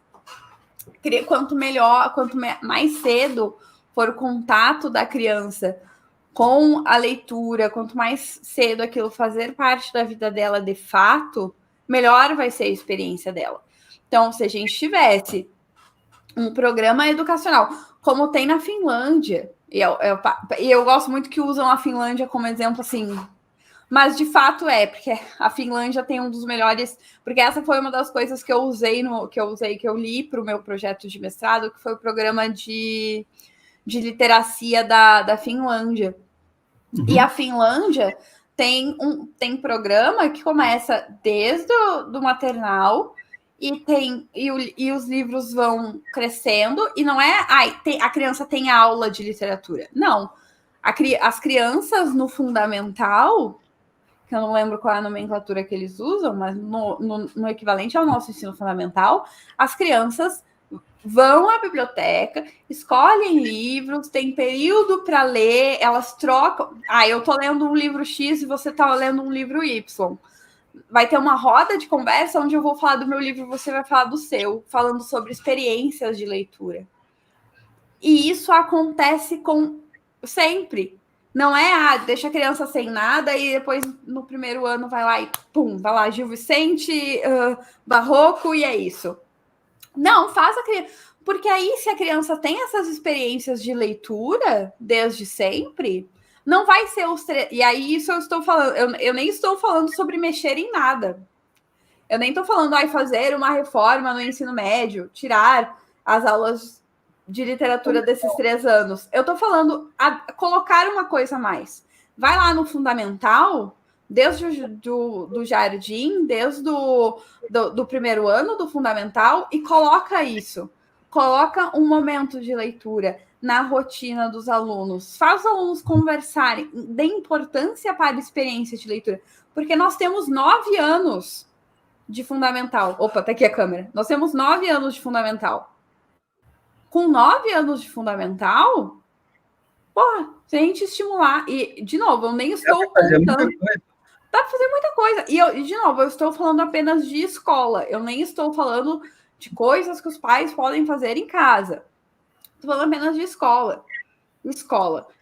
Quanto melhor, quanto mais cedo for o contato da criança com a leitura, quanto mais cedo aquilo fazer parte da vida dela de fato, melhor vai ser a experiência dela. Então, se a gente tivesse um programa educacional, como tem na Finlândia, e eu gosto muito que usam a Finlândia como exemplo, assim, mas de fato porque a Finlândia tem um dos melhores, porque essa foi uma das coisas que eu que eu li para o meu projeto de mestrado, que foi o programa de literacia da Finlândia. Uhum. E a Finlândia tem programa que começa desde do maternal e os livros vão crescendo, e não é a criança tem aula de literatura. Não. As crianças no fundamental, que eu não lembro qual é a nomenclatura que eles usam, mas no equivalente ao nosso ensino fundamental, as crianças vão à biblioteca, escolhem livros, tem período para ler, elas trocam. Eu tô lendo um livro X e você tá lendo um livro Y. Vai ter uma roda de conversa onde eu vou falar do meu livro e você vai falar do seu, falando sobre experiências de leitura. E isso acontece sempre. Não é, deixa a criança sem nada e depois no primeiro ano vai lá e pum, vai lá Gil Vicente, Barroco e é isso. Não, faz a criança. Porque aí, se a criança tem essas experiências de leitura desde sempre, não vai ser os E aí, isso eu estou falando. Eu nem estou falando sobre mexer em nada. Eu nem estou falando fazer uma reforma no ensino médio, tirar as aulas de literatura desses 3 anos. Eu estou falando colocar uma coisa a mais. Vai lá no fundamental, desde do jardim, desde do primeiro ano do fundamental, e coloca isso. Coloca um momento de leitura na rotina dos alunos. Faz os alunos conversarem, dê importância para a experiência de leitura. Porque nós temos 9 anos de fundamental. Opa, tá aqui a câmera. Nós temos 9 anos de fundamental. Com 9 anos de fundamental, porra, se a gente estimular... E, de novo, eu nem estou contando... Dá para fazer muita coisa. E, de novo, eu estou falando apenas de escola. Eu nem estou falando de coisas que os pais podem fazer em casa. Estou falando apenas de escola.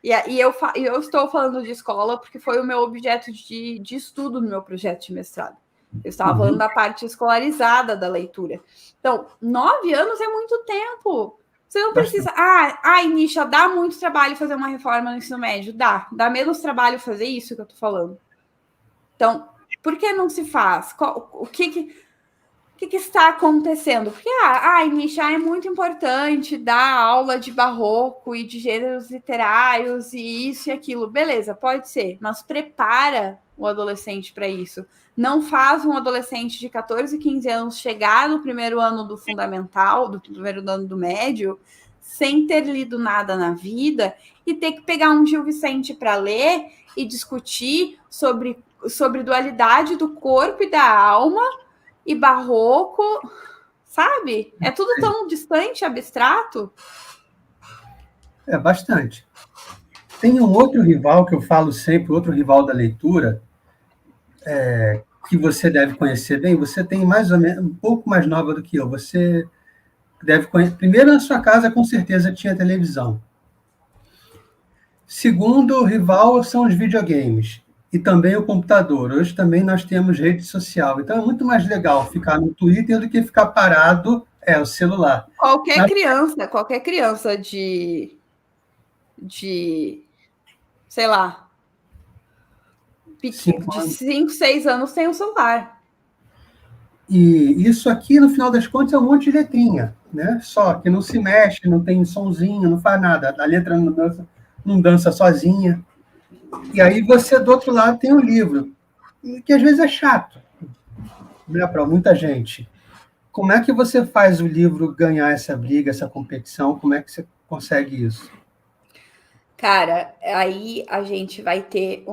E eu estou falando de escola porque foi o meu objeto de estudo no meu projeto de mestrado. Eu estava falando da parte escolarizada da leitura. Então, 9 anos é muito tempo. Você não precisa... Ai, Nisha, dá muito trabalho fazer uma reforma no ensino médio? Dá menos trabalho fazer isso que eu tô falando. Então, por que não se faz? O que está acontecendo? Porque, Nisha, é muito importante dar aula de barroco e de gêneros literários e isso e aquilo. Beleza, pode ser, mas prepara o adolescente para isso. Não faz um adolescente de 14, 15 anos chegar no primeiro ano do fundamental, do primeiro ano do médio, sem ter lido nada na vida e ter que pegar um Gil Vicente para ler e discutir sobre dualidade do corpo e da alma e barroco, sabe? É tudo tão distante, abstrato. É bastante. Tem um outro rival que eu falo sempre, outro rival da leitura, que você deve conhecer bem. Você tem mais ou menos um pouco mais nova do que eu. Você deve conhecer. Primeiro, na sua casa, com certeza tinha televisão. Segundo rival são os videogames e também o computador. Hoje também nós temos rede social. Então é muito mais legal ficar no Twitter do que ficar parado o celular. Qualquer criança de sei lá, de 5, 6 anos tem um celular. E isso aqui, no final das contas, é um monte de letrinha, né? Só que não se mexe, não tem sonzinho, não faz nada. A letra não dança sozinha. E aí você, do outro lado, tem um livro, que às vezes é chato, né, para muita gente. Como é que você faz o livro ganhar essa briga, essa competição? Como é que você consegue isso? Cara, aí a gente vai ter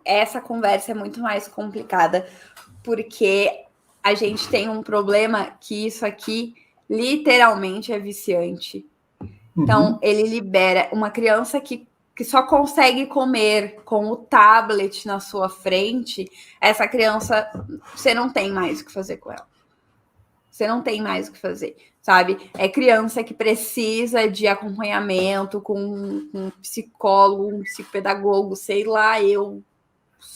essa conversa é muito mais complicada, porque a gente tem um problema que isso aqui literalmente é viciante. Então, ele libera uma criança que só consegue comer com o tablet na sua frente, essa criança, você não tem mais o que fazer com ela. Você não tem mais o que fazer, sabe? É criança que precisa de acompanhamento com um psicólogo, um psicopedagogo, sei lá eu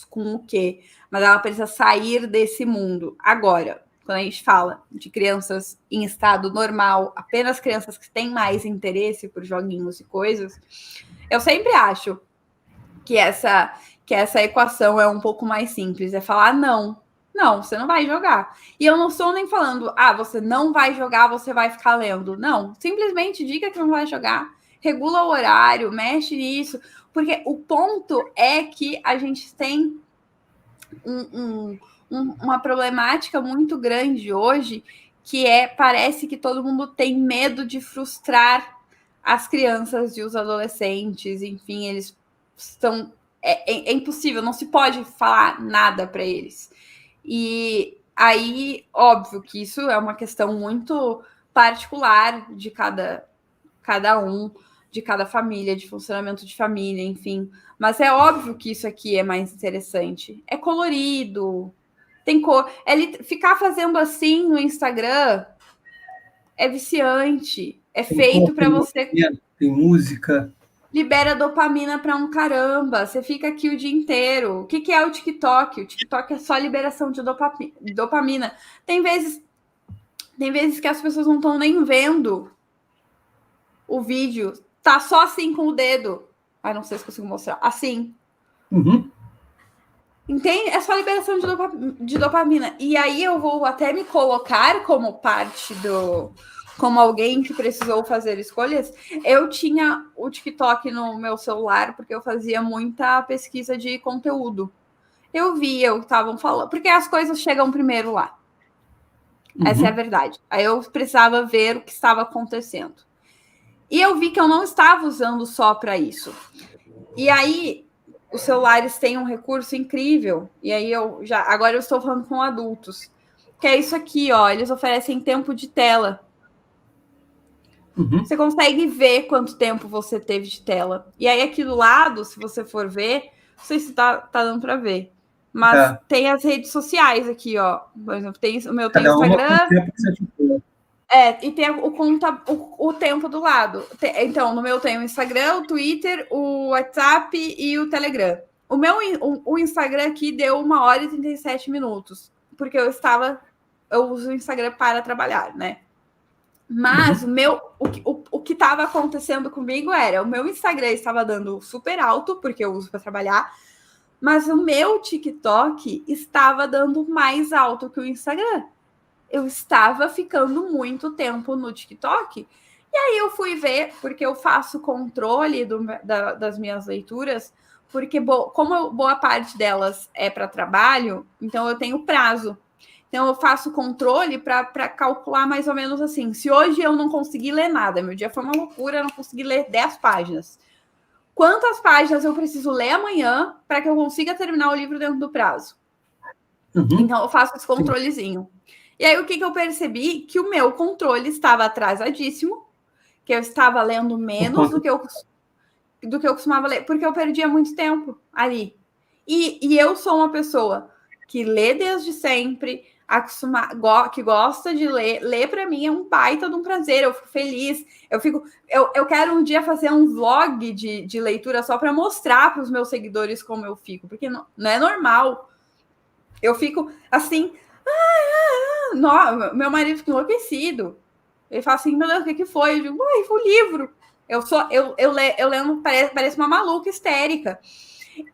com o quê. Mas ela precisa sair desse mundo. Agora, quando a gente fala de crianças em estado normal, apenas crianças que têm mais interesse por joguinhos e coisas, eu sempre acho que essa equação é um pouco mais simples. É falar, não, você não vai jogar. E eu não estou nem falando, você não vai jogar, você vai ficar lendo. Não, simplesmente diga que não vai jogar. Regula o horário, mexe nisso. Porque o ponto é que a gente tem uma problemática muito grande hoje, que parece que todo mundo tem medo de frustrar as crianças e os adolescentes, enfim, eles estão... É impossível, não se pode falar nada para eles. E aí, óbvio que isso é uma questão muito particular de cada um, de cada família, de funcionamento de família, enfim. Mas é óbvio que isso aqui é mais interessante. É colorido, tem cor. Ficar fazendo assim no Instagram é viciante. É feito para você... Tem música. Libera dopamina para um caramba. Você fica aqui o dia inteiro. O que é o TikTok? O TikTok é só liberação de dopamina. Tem vezes que as pessoas não estão nem vendo o vídeo. Tá só assim com o dedo. Não sei se consigo mostrar. Assim. Entende? É só liberação de dopamina. E aí eu vou até me colocar como parte como alguém que precisou fazer escolhas. Eu tinha o TikTok no meu celular porque eu fazia muita pesquisa de conteúdo. Eu via o que estavam falando, porque as coisas chegam primeiro lá. Essa é a verdade. Aí eu precisava ver o que estava acontecendo. E eu vi que eu não estava usando só para isso. E aí, os celulares têm um recurso incrível. E aí, agora eu estou falando com adultos. Que é isso aqui, ó. Eles oferecem tempo de tela. Você consegue ver quanto tempo você teve de tela. E aí, aqui do lado, se você for ver, não sei se tá dando para ver. Mas tem as redes sociais aqui, ó. Por exemplo, tem Instagram. E tem o tempo do lado. Então, no meu tem o Instagram, o Twitter, o WhatsApp e o Telegram. O Instagram aqui deu 1h e 37 minutos. Porque eu uso o Instagram para trabalhar, né? Mas o que estava acontecendo comigo era, o meu Instagram estava dando super alto, porque eu uso para trabalhar, mas o meu TikTok estava dando mais alto que o Instagram. Eu estava ficando muito tempo no TikTok. E aí eu fui ver, porque eu faço controle das minhas leituras, porque como boa parte delas é para trabalho, então eu tenho prazo. Então eu faço controle para calcular mais ou menos assim. Se hoje eu não consegui ler nada, meu dia foi uma loucura, eu não consegui ler 10 páginas. Quantas páginas eu preciso ler amanhã para que eu consiga terminar o livro dentro do prazo? Então eu faço esse controlezinho. E aí o que eu percebi? Que o meu controle estava atrasadíssimo, que eu estava lendo menos do que eu costumava ler, porque eu perdia muito tempo ali. E eu sou uma pessoa que lê desde sempre, que gosta de ler. Ler para mim é um baita de um prazer, eu fico feliz. Eu quero um dia fazer um vlog de leitura só para mostrar para os meus seguidores como eu fico, porque não é normal. Eu fico assim, meu marido fica enlouquecido. Ele fala assim, meu Deus, o que foi? Eu digo, foi o livro. Eu lendo, parece uma maluca histérica.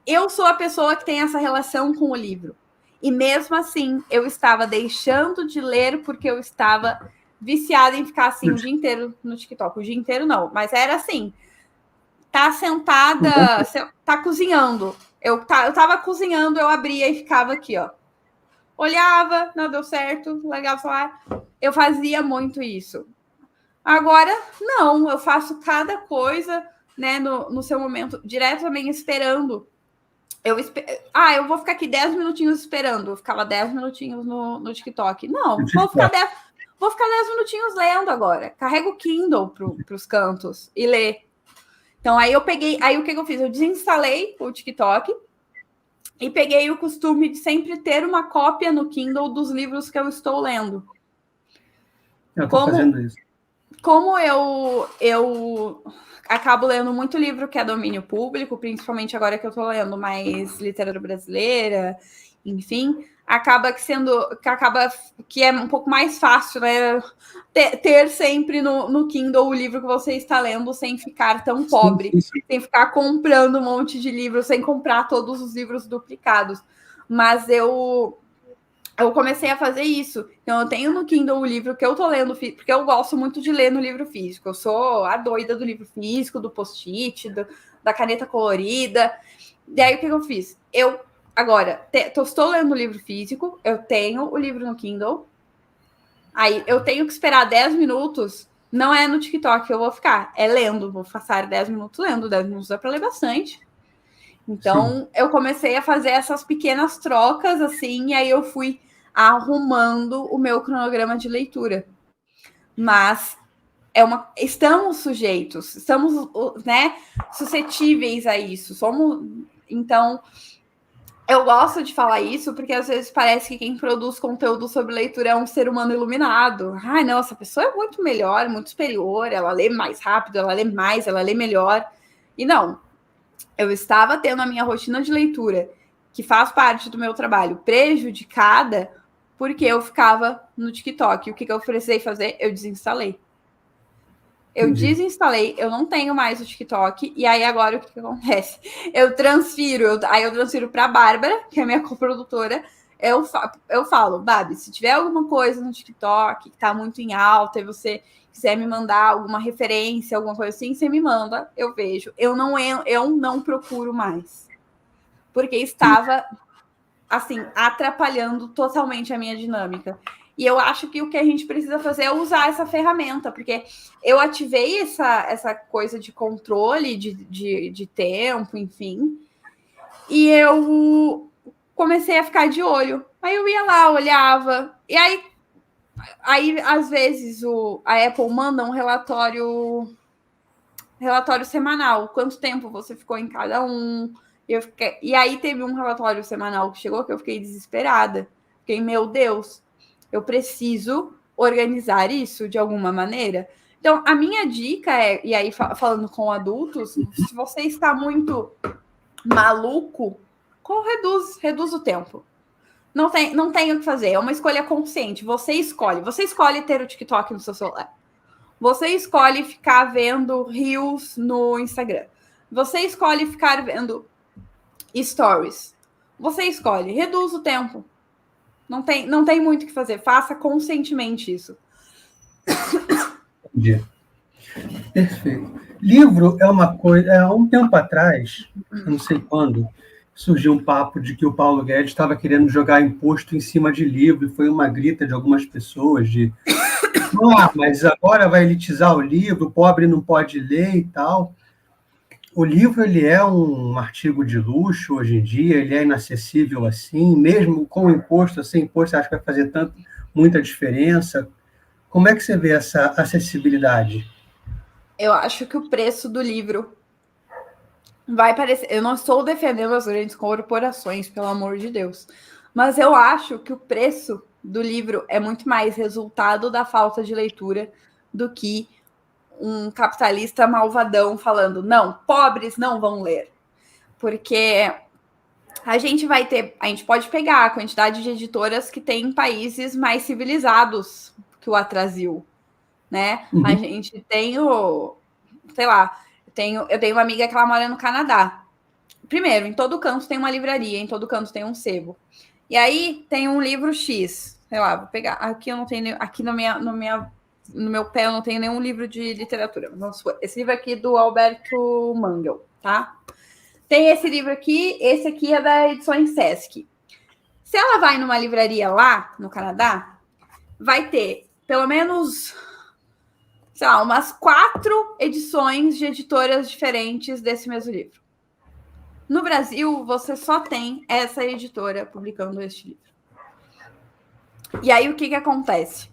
Eu sou a pessoa que tem essa relação com o livro. E mesmo assim, eu estava deixando de ler porque eu estava viciada em ficar assim o dia inteiro no TikTok. O dia inteiro não, mas era assim, tá sentada, tá cozinhando. Eu tava cozinhando, eu abria e ficava aqui, ó. Olhava, não deu certo, legal falar. Eu fazia muito isso. Agora, não, eu faço cada coisa, né, no seu momento, direto também esperando. Eu vou ficar aqui 10 minutinhos esperando. Eu ficava 10 minutinhos no TikTok. Não, vou ficar 10 minutinhos lendo agora. Carrego o Kindle para os cantos e lê. Então, aí o que eu fiz? Eu desinstalei o TikTok e peguei o costume de sempre ter uma cópia no Kindle dos livros que eu estou lendo. Eu estou fazendo isso. Como eu acabo lendo muito livro que é domínio público, principalmente agora que eu estou lendo mais literatura brasileira, enfim, acaba que é um pouco mais fácil, né, ter sempre no Kindle o livro que você está lendo sem ficar tão pobre, sem ficar comprando um monte de livros, sem comprar todos os livros duplicados. Mas eu comecei a fazer isso. Então, eu tenho no Kindle o livro que eu tô lendo, porque eu gosto muito de ler no livro físico. Eu sou a doida do livro físico, do post-it, da caneta colorida. E aí, o que eu fiz? Eu, agora, estou lendo o livro físico, eu tenho o livro no Kindle. Aí, eu tenho que esperar 10 minutos. Não é no TikTok que eu vou ficar, é lendo. Vou passar 10 minutos lendo. 10 minutos dá para ler bastante. Então, eu comecei a fazer essas pequenas trocas, assim, e aí eu fui arrumando o meu cronograma de leitura. Mas estamos sujeitos, estamos, né, suscetíveis a isso. Então, eu gosto de falar isso porque às vezes parece que quem produz conteúdo sobre leitura é um ser humano iluminado. Ai, não, essa pessoa é muito melhor, muito superior, ela lê mais rápido, ela lê mais, ela lê melhor. E não. Eu estava tendo a minha rotina de leitura, que faz parte do meu trabalho, prejudicada porque eu ficava no TikTok. O que eu precisei fazer? Eu desinstalei. Eu não tenho mais o TikTok, e aí agora o que acontece? Eu transfiro para a Bárbara, que é minha coprodutora, eu falo, Babi, se tiver alguma coisa no TikTok que tá muito em alta e você quiser me mandar alguma referência, alguma coisa assim, você me manda, eu vejo. Eu não procuro mais. Porque estava, assim, atrapalhando totalmente a minha dinâmica. E eu acho que o que a gente precisa fazer é usar essa ferramenta, porque eu ativei essa coisa de controle de tempo, enfim, e eu comecei a ficar de olho. Aí eu ia lá, olhava, e aí às vezes, a Apple manda um relatório semanal, quanto tempo você ficou em cada um. E aí teve um relatório semanal que chegou que eu fiquei desesperada. Fiquei, meu Deus, eu preciso organizar isso de alguma maneira. Então, a minha dica é, e aí falando com adultos, se você está muito maluco, reduz o tempo. Não tem o que fazer, é uma escolha consciente. Você escolhe ter o TikTok no seu celular. Você escolhe ficar vendo Reels no Instagram. Você escolhe ficar vendo Stories. Você escolhe. Reduz o tempo. Não tem muito o que fazer. Faça conscientemente isso. Entendi. Perfeito. Livro é uma coisa... Há um tempo atrás, eu não sei quando, surgiu um papo de que o Paulo Guedes estava querendo jogar imposto em cima de livro, e foi uma grita de algumas pessoas de mas agora vai elitizar o livro, o pobre não pode ler e tal. O livro ele é um artigo de luxo hoje em dia, ele é inacessível assim, mesmo com imposto, sem imposto, você acha que vai fazer muita diferença? Como é que você vê essa acessibilidade? Eu acho que o preço do livro vai parecer... Eu não estou defendendo as grandes corporações, pelo amor de Deus, mas eu acho que o preço do livro é muito mais resultado da falta de leitura do que um capitalista malvadão falando, não, pobres não vão ler. Porque a gente pode pegar a quantidade de editoras que tem em países mais civilizados que o Brasil, né? Uhum. A gente tem sei lá, eu tenho uma amiga que ela mora no Canadá. Primeiro, em todo canto tem uma livraria, em todo canto tem um sebo. E aí tem um livro X, sei lá, vou pegar. Aqui eu não tenho, aqui no meu pé eu não tenho nenhum livro de literatura. Esse livro aqui é do Alberto Mangel, tá? Tem esse livro aqui, esse aqui é da Edições Sesc. Se ela vai numa livraria lá no Canadá, vai ter pelo menos, sei lá, umas 4 edições de editoras diferentes desse mesmo livro. No Brasil, você só tem essa editora publicando este livro. E aí, o que acontece?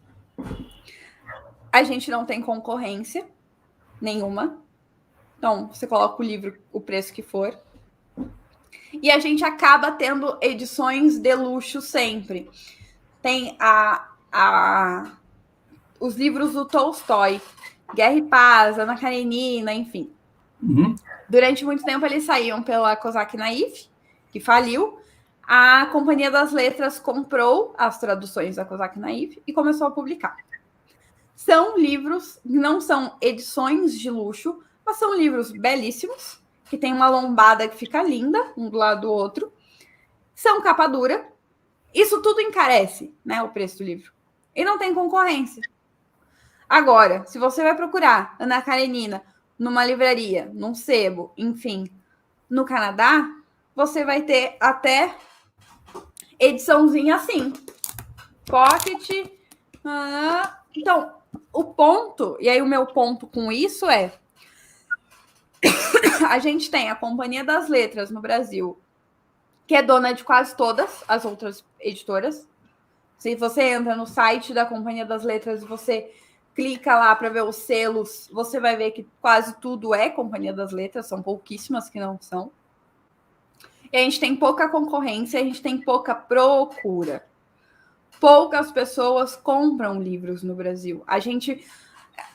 A gente não tem concorrência nenhuma. Então, você coloca o livro, o preço que for. E a gente acaba tendo edições de luxo sempre. Tem os livros do Tolstói, Guerra e Paz, Ana Karenina, enfim. Uhum. Durante muito tempo eles saíam pela Kozak Naif, que faliu. A Companhia das Letras comprou as traduções da Kozak Naif e começou a publicar. São livros, não são edições de luxo, mas são livros belíssimos, que tem uma lombada que fica linda, um do lado do outro. São capa dura. Isso tudo encarece, né, o preço do livro. E não tem concorrência. Agora, se você vai procurar Ana Karenina numa livraria, num sebo, enfim, no Canadá, você vai ter até ediçãozinha assim. Pocket. Então, o ponto, e aí o meu ponto com isso é a gente tem a Companhia das Letras no Brasil, que é dona de quase todas as outras editoras. Se você entra no site da Companhia das Letras e você clica lá para ver os selos, você vai ver que quase tudo é Companhia das Letras, são pouquíssimas que não são. E a gente tem pouca concorrência, a gente tem pouca procura. Poucas pessoas compram livros no Brasil.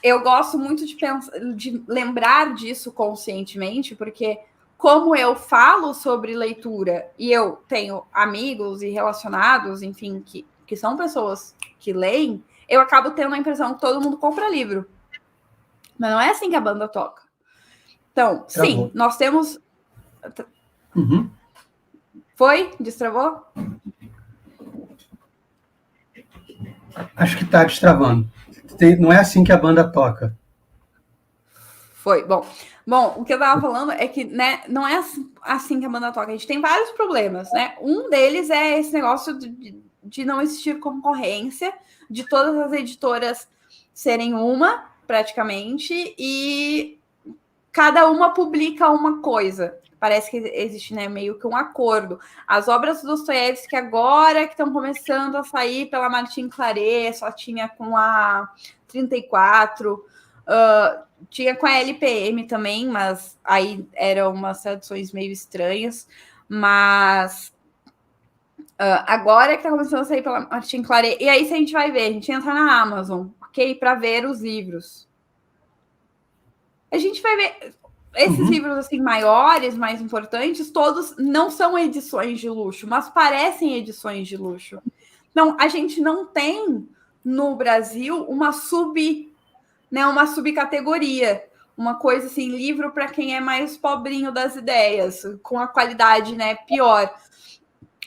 Eu gosto muito de lembrar disso conscientemente, porque como eu falo sobre leitura e eu tenho amigos e relacionados, enfim, que são pessoas que leem, eu acabo tendo a impressão que todo mundo compra livro. Mas não é assim que a banda toca. Então, sim, nós temos... Uhum. Foi? Destravou? Acho que está destravando. Não é assim que a banda toca. Foi. Bom, o que eu estava falando é que, né, não é assim que a banda toca. A gente tem vários problemas, né? Um deles é esse negócio de não existir concorrência, de todas as editoras serem uma, praticamente, e cada uma publica uma coisa. Parece que existe, né, meio que um acordo. As obras do Dostoiévski agora que estão começando a sair pela Martin Claret, só tinha com a 34, tinha com a LPM também, mas aí eram umas traduções meio estranhas. Mas agora que está começando a sair pela Martin Claret, e aí se a gente vai ver, a gente entra na Amazon, ok? Para ver os livros. A gente vai ver... Esses livros assim maiores, mais importantes, todos não são edições de luxo, mas parecem edições de luxo. Então, a gente não tem no Brasil uma né, uma subcategoria, uma coisa assim, livro para quem é mais pobrinho das ideias, com a qualidade, né, pior.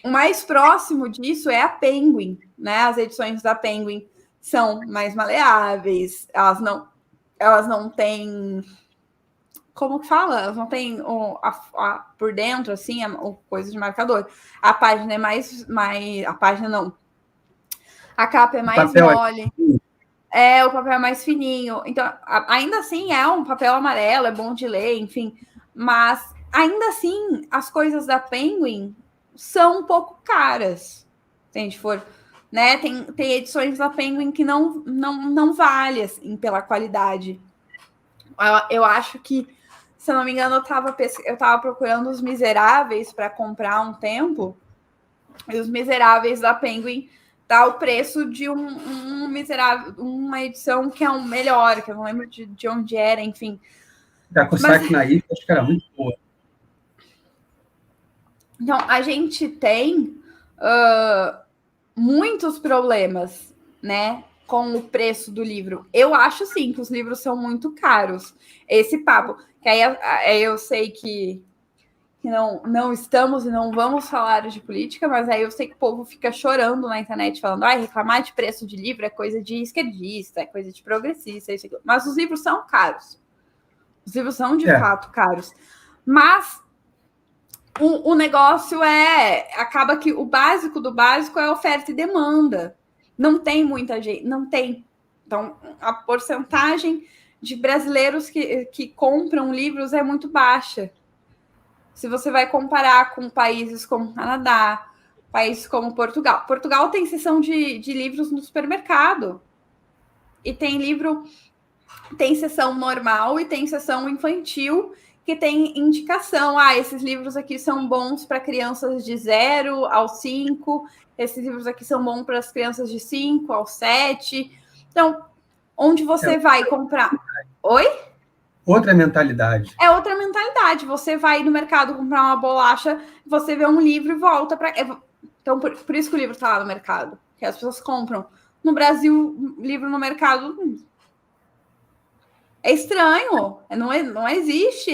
O mais próximo disso é a Penguin, né? As edições da Penguin são mais maleáveis, elas não têm, como que fala? Elas não têm por dentro, assim, coisa de marcador. A página é mais a página não. A capa é mais mole. O papel é mais fininho. Então, ainda assim, é um papel amarelo, é bom de ler, enfim. Mas, ainda assim, as coisas da Penguin são um pouco caras. Se a gente for, né? Tem edições da Penguin que não vale, assim, pela qualidade. Eu acho que, se eu não me engano, eu estava procurando Os Miseráveis para comprar um tempo. E Os Miseráveis da Penguin dá o preço de um miserável, uma edição que é um melhor, que eu não lembro de onde era, enfim. Da Kusaki Naif, acho que era muito boa. Então, a gente tem muitos problemas, né, com o preço do livro. Eu acho, sim, que os livros são muito caros. Esse papo, que aí eu sei que não estamos e não vamos falar de política, mas aí eu sei que o povo fica chorando na internet, falando, reclamar de preço de livro é coisa de esquerdista, é coisa de progressista, isso aqui. Mas os livros são caros. Os livros são, de fato, caros. Mas o negócio acaba que o básico do básico é oferta e demanda. Não tem muita gente, não tem. Então, a porcentagem de brasileiros que compram livros é muito baixa. Se você vai comparar com países como Canadá, países como Portugal. Portugal tem seção de livros no supermercado. E tem seção normal e tem seção infantil, que tem indicação. Esses livros aqui são bons para crianças de 0 aos 5. Esses livros aqui são bons para as crianças de 5 aos 7. Então, onde você vai comprar... Oi? Outra mentalidade. É outra mentalidade. Você vai no mercado comprar uma bolacha, você vê um livro e volta para... Então, por isso que o livro está lá no mercado. Que as pessoas compram. No Brasil, livro no mercado... É estranho. Não existe.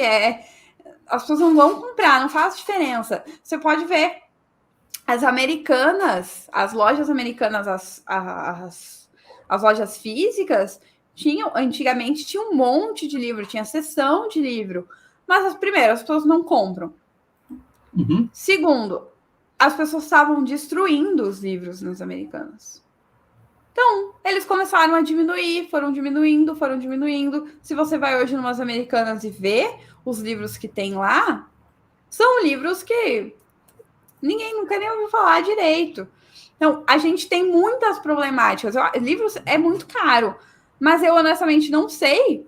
As pessoas não vão comprar, não faz diferença. Você pode ver as americanas, as lojas americanas, as lojas físicas... Antigamente tinha um monte de livro, tinha seção de livro, mas primeiro, as pessoas não compram. Uhum. Segundo, as pessoas estavam destruindo os livros nas Americanas. Então, eles começaram a diminuir, foram diminuindo. Se você vai hoje numas Americanas e vê os livros que tem lá, são livros que ninguém nunca nem ouviu falar direito. Então, a gente tem muitas problemáticas. Livros é muito caro. Mas eu, honestamente, não sei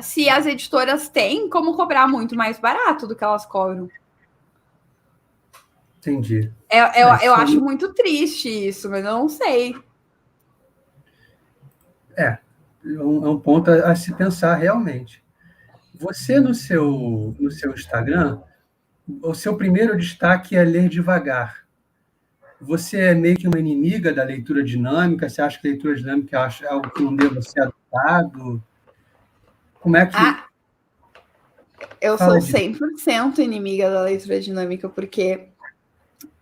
se as editoras têm como cobrar muito mais barato do que elas cobram. Entendi. Eu acho muito triste isso, mas eu não sei. É um ponto a se pensar realmente. Você, no seu Instagram, o seu primeiro destaque é ler devagar. Você é meio que uma inimiga da leitura dinâmica? Você acha que a leitura dinâmica é algo que não deva ser adotado? Como é que... Eu sou 100% inimiga da leitura dinâmica, porque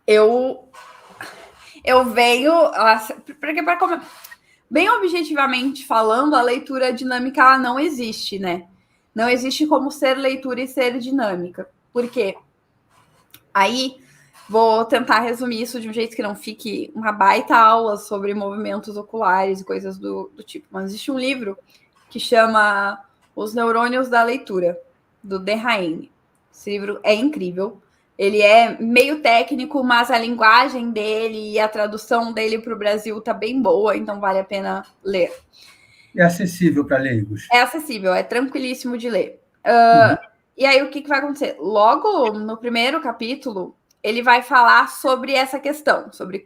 eu venho... Bem objetivamente falando, a leitura dinâmica ela não existe, né? Não existe como ser leitura e ser dinâmica. Por quê? Aí... Vou tentar resumir isso de um jeito que não fique uma baita aula sobre movimentos oculares e coisas do tipo. Mas existe um livro que chama Os Neurônios da Leitura, do Derraine. Esse livro é incrível. Ele é meio técnico, mas a linguagem dele e a tradução dele para o Brasil tá bem boa, então vale a pena ler. É acessível para leigos? É acessível, é tranquilíssimo de ler. E aí, o que vai acontecer? Logo no primeiro capítulo, ele vai falar sobre essa questão, sobre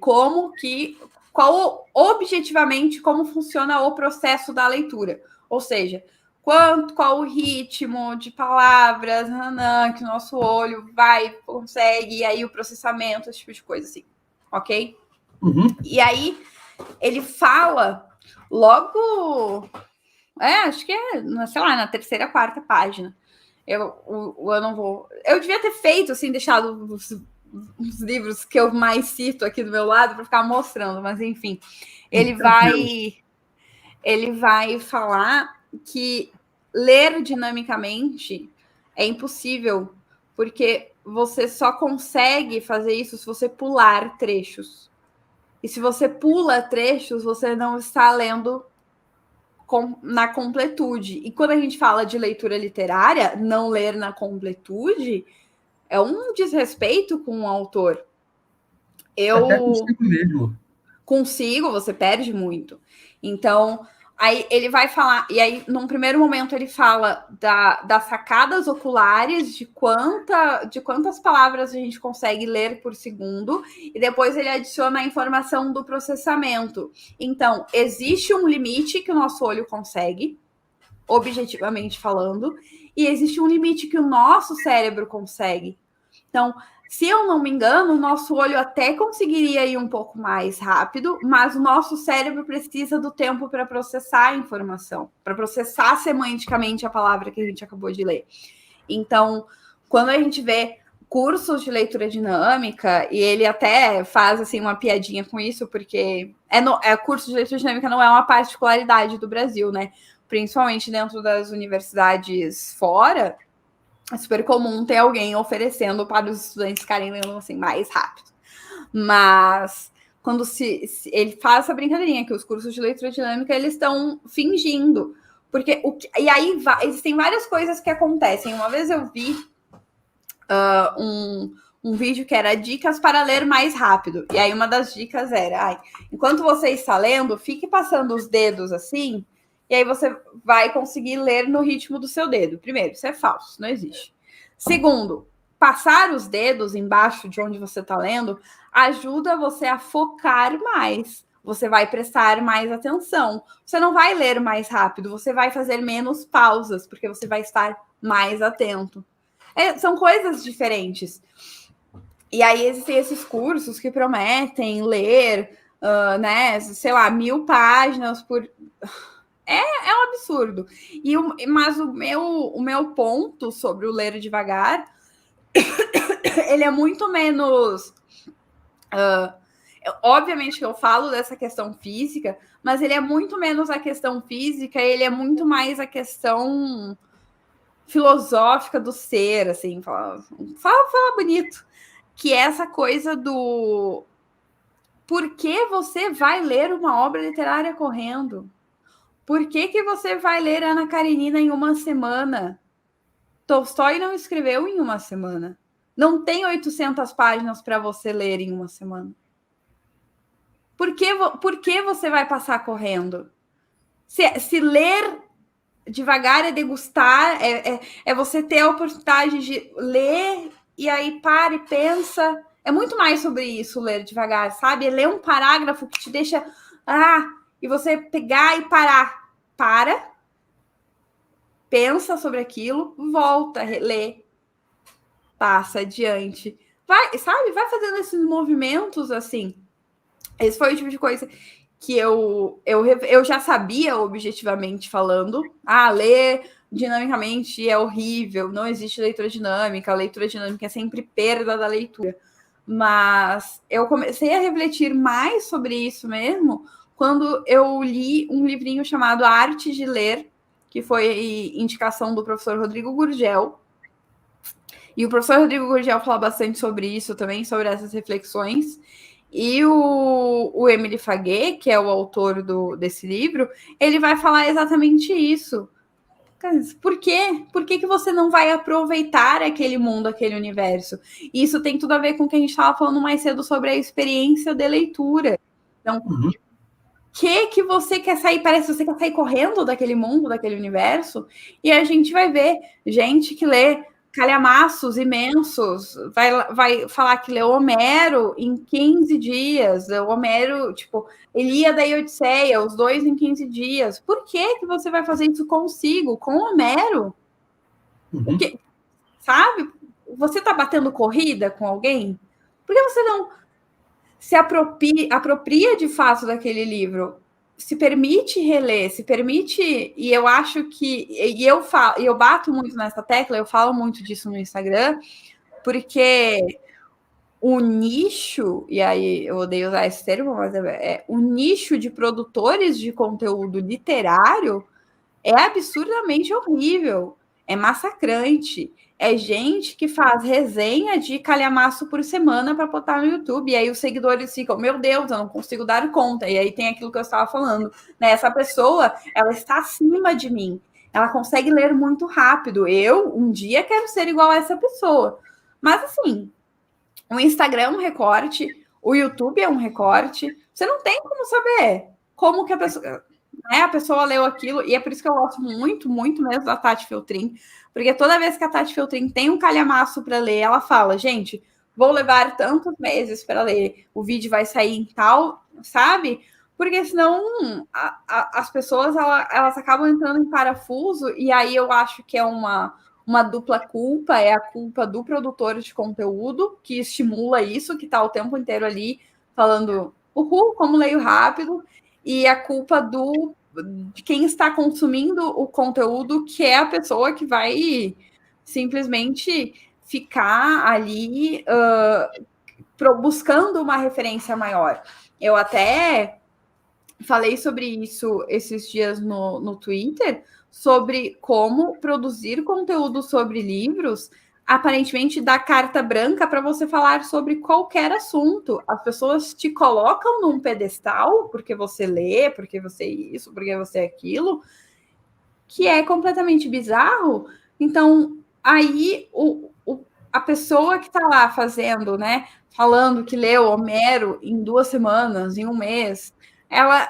objetivamente, como funciona o processo da leitura. Ou seja, qual o ritmo de palavras que o nosso olho consegue, e aí o processamento, esse tipo de coisa assim, ok? Uhum. E aí, ele fala logo acho que é, sei lá, na terceira, quarta página. Eu não vou... Eu devia ter feito, assim, deixado os livros que eu mais cito aqui do meu lado para ficar mostrando, mas enfim. Ele vai falar que ler dinamicamente é impossível, porque você só consegue fazer isso se você pular trechos. E se você pula trechos, você não está lendo na completude. E quando a gente fala de leitura literária, não ler na completude é um desrespeito com o autor. Até consigo mesmo. Consigo, você perde muito. Então, aí ele vai falar, e aí, num primeiro momento, ele fala das sacadas oculares, de quantas palavras a gente consegue ler por segundo, e depois ele adiciona a informação do processamento. Então, existe um limite que o nosso olho consegue, objetivamente falando, e existe um limite que o nosso cérebro consegue. Então, se eu não me engano, o nosso olho até conseguiria ir um pouco mais rápido, mas o nosso cérebro precisa do tempo para processar a informação, para processar semanticamente a palavra que a gente acabou de ler. Então, quando a gente vê cursos de leitura dinâmica, e ele até faz assim uma piadinha com isso, porque curso de leitura dinâmica não é uma particularidade do Brasil, né? Principalmente dentro das universidades fora, é super comum ter alguém oferecendo para os estudantes ficarem lendo assim mais rápido. Mas quando ele faz essa brincadeirinha que os cursos de leitura dinâmica eles estão fingindo, porque e aí existem várias coisas que acontecem. Uma vez eu vi um vídeo que era dicas para ler mais rápido. E aí uma das dicas era, enquanto você está lendo, fique passando os dedos assim, e aí você vai conseguir ler no ritmo do seu dedo. Primeiro, isso é falso, não existe. Segundo, passar os dedos embaixo de onde você está lendo ajuda você a focar mais. Você vai prestar mais atenção. Você não vai ler mais rápido, você vai fazer menos pausas, porque você vai estar mais atento. São coisas diferentes. E aí existem esses cursos que prometem ler, né, sei lá, 1000 páginas por... É um absurdo. Mas o meu ponto sobre o ler devagar, ele é muito menos... obviamente que eu falo dessa questão física, mas ele é muito menos a questão física, ele é muito mais a questão filosófica do ser, assim, fala bonito, que é essa coisa do por que você vai ler uma obra literária correndo? Por que você vai ler Ana Karenina em uma semana? Tolstói não escreveu em uma semana. Não tem 800 páginas para você ler em uma semana. Por que você vai passar correndo? Se ler devagar é degustar, é você ter a oportunidade de ler e aí para e pensa. É muito mais sobre isso, ler devagar, sabe? É ler um parágrafo que te deixa... e você pegar e parar. Para, pensa sobre aquilo, volta, lê, passa adiante. Vai fazendo esses movimentos assim. Esse foi o tipo de coisa que eu já sabia objetivamente falando. Ler dinamicamente é horrível, não existe leitura dinâmica, a leitura dinâmica é sempre perda da leitura. Mas eu comecei a refletir mais sobre isso mesmo quando eu li um livrinho chamado A Arte de Ler, que foi indicação do professor Rodrigo Gurgel. E o professor Rodrigo Gurgel fala bastante sobre isso também, sobre essas reflexões. E o Emile Faguet, que é o autor desse livro, ele vai falar exatamente isso. Por quê? Por que você não vai aproveitar aquele mundo, aquele universo? E isso tem tudo a ver com o que a gente estava falando mais cedo sobre a experiência de leitura. Então, que você quer sair? Parece que você quer sair correndo daquele mundo, daquele universo. E a gente vai ver gente que lê calhamaços imensos, vai falar que leu Homero em 15 dias, o Homero, tipo, Ilíada e Odisseia, os dois em 15 dias. Por que você vai fazer isso consigo, com Homero? Porque, sabe? Você tá batendo corrida com alguém? Por que você não se apropria de fato daquele livro? se permite reler, se permite, e eu acho que, e eu bato muito nessa tecla, eu falo muito disso no Instagram, porque o nicho, e aí eu odeio usar esse termo, mas o nicho de produtores de conteúdo literário é absurdamente horrível, é massacrante. É gente que faz resenha de calhamaço por semana para botar no YouTube. E aí os seguidores ficam, meu Deus, eu não consigo dar conta. E aí tem aquilo que eu estava falando, né? Essa pessoa, ela está acima de mim. Ela consegue ler muito rápido. Eu, um dia, quero ser igual a essa pessoa. Mas, assim, o Instagram é um recorte, o YouTube é um recorte. Você não tem como saber como que a pessoa... Né, a pessoa leu aquilo, e é por isso que eu gosto muito, muito mesmo da Tati Feltrin, porque toda vez que a Tati Feltrin tem um calhamaço para ler, ela fala, gente, vou levar tantos meses para ler, o vídeo vai sair em tal, sabe? Porque senão as pessoas elas acabam entrando em parafuso, e aí eu acho que é uma dupla culpa, é a culpa do produtor de conteúdo, que estimula isso, que está o tempo inteiro ali falando, uhul, como leio rápido, e a culpa de quem está consumindo o conteúdo, que é a pessoa que vai simplesmente ficar ali buscando uma referência maior. Eu até falei sobre isso esses dias no Twitter, sobre como produzir conteúdo sobre livros aparentemente dá carta branca para você falar sobre qualquer assunto. As pessoas te colocam num pedestal porque você lê, porque você isso, porque você aquilo, que é completamente bizarro. Então, aí a pessoa que está lá fazendo, né, falando que leu Homero em 2 semanas, em um mês, ela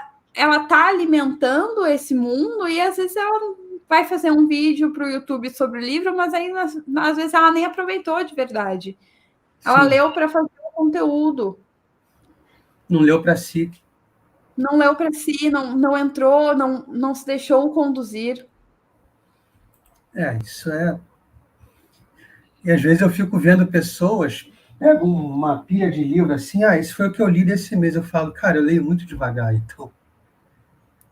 tá alimentando esse mundo e às vezes ela vai fazer um vídeo para o YouTube sobre o livro, mas aí às vezes ela nem aproveitou de verdade. Ela Sim. leu para fazer o conteúdo. Não leu para si. Não leu para si, não entrou, não se deixou conduzir. Isso é. E às vezes eu fico vendo pessoas, pego uma pilha de livro assim, isso foi o que eu li desse mês. Eu falo, cara, eu leio muito devagar, então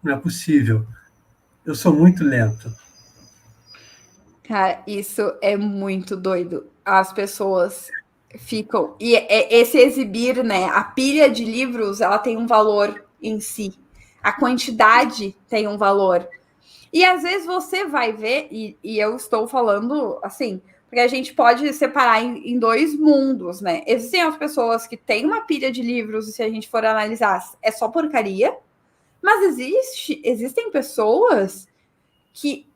não é possível. Eu sou muito lento. Cara, isso é muito doido. As pessoas ficam. E esse exibir, né? A pilha de livros, ela tem um valor em si. A quantidade tem um valor. E às vezes você vai ver, e eu estou falando assim, porque a gente pode separar em 2 mundos, né? Existem as pessoas que têm uma pilha de livros, e se a gente for analisar, é só porcaria. Mas existem pessoas que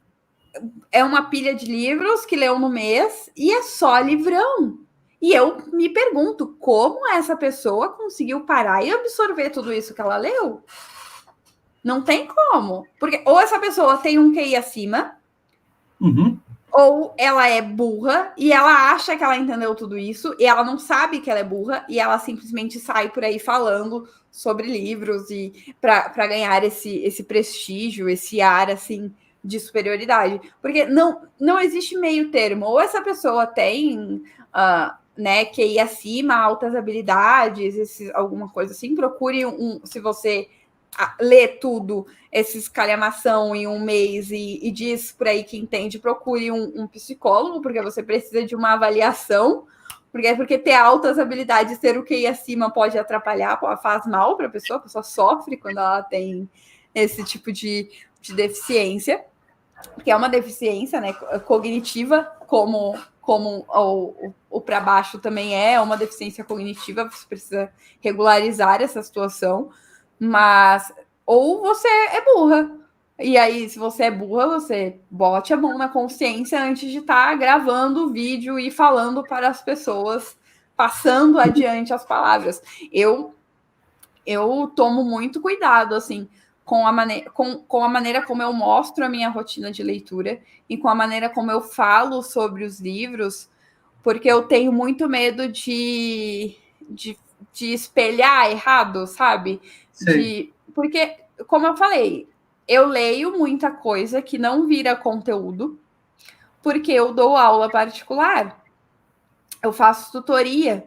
é uma pilha de livros que leu no mês e é só livrão. E eu me pergunto como essa pessoa conseguiu parar e absorver tudo isso que ela leu. Não tem como. Porque ou essa pessoa tem um QI acima, ou ela é burra e ela acha que ela entendeu tudo isso e ela não sabe que ela é burra e ela simplesmente sai por aí falando sobre livros e para ganhar esse prestígio, esse ar assim de superioridade. Porque não existe meio termo. Ou essa pessoa tem né, QI acima, altas habilidades, alguma coisa assim, procure se você lê tudo, esses calhamação em um mês e diz por aí que entende, procure um psicólogo, porque você precisa de uma avaliação, porque ter altas habilidades, ter o QI acima pode atrapalhar, faz mal para a pessoa sofre quando ela tem esse tipo de deficiência, porque é uma deficiência, né, cognitiva, como o para baixo também é uma deficiência cognitiva, você precisa regularizar essa situação. Mas, ou você é burra. E aí, se você é burra, você bote a mão na consciência antes de estar gravando o vídeo e falando para as pessoas, passando adiante as palavras. Eu tomo muito cuidado, assim, com a maneira como eu mostro a minha rotina de leitura e com a maneira como eu falo sobre os livros, porque eu tenho muito medo de espelhar errado, sabe? Porque, como eu falei, eu leio muita coisa que não vira conteúdo, porque eu dou aula particular, eu faço tutoria,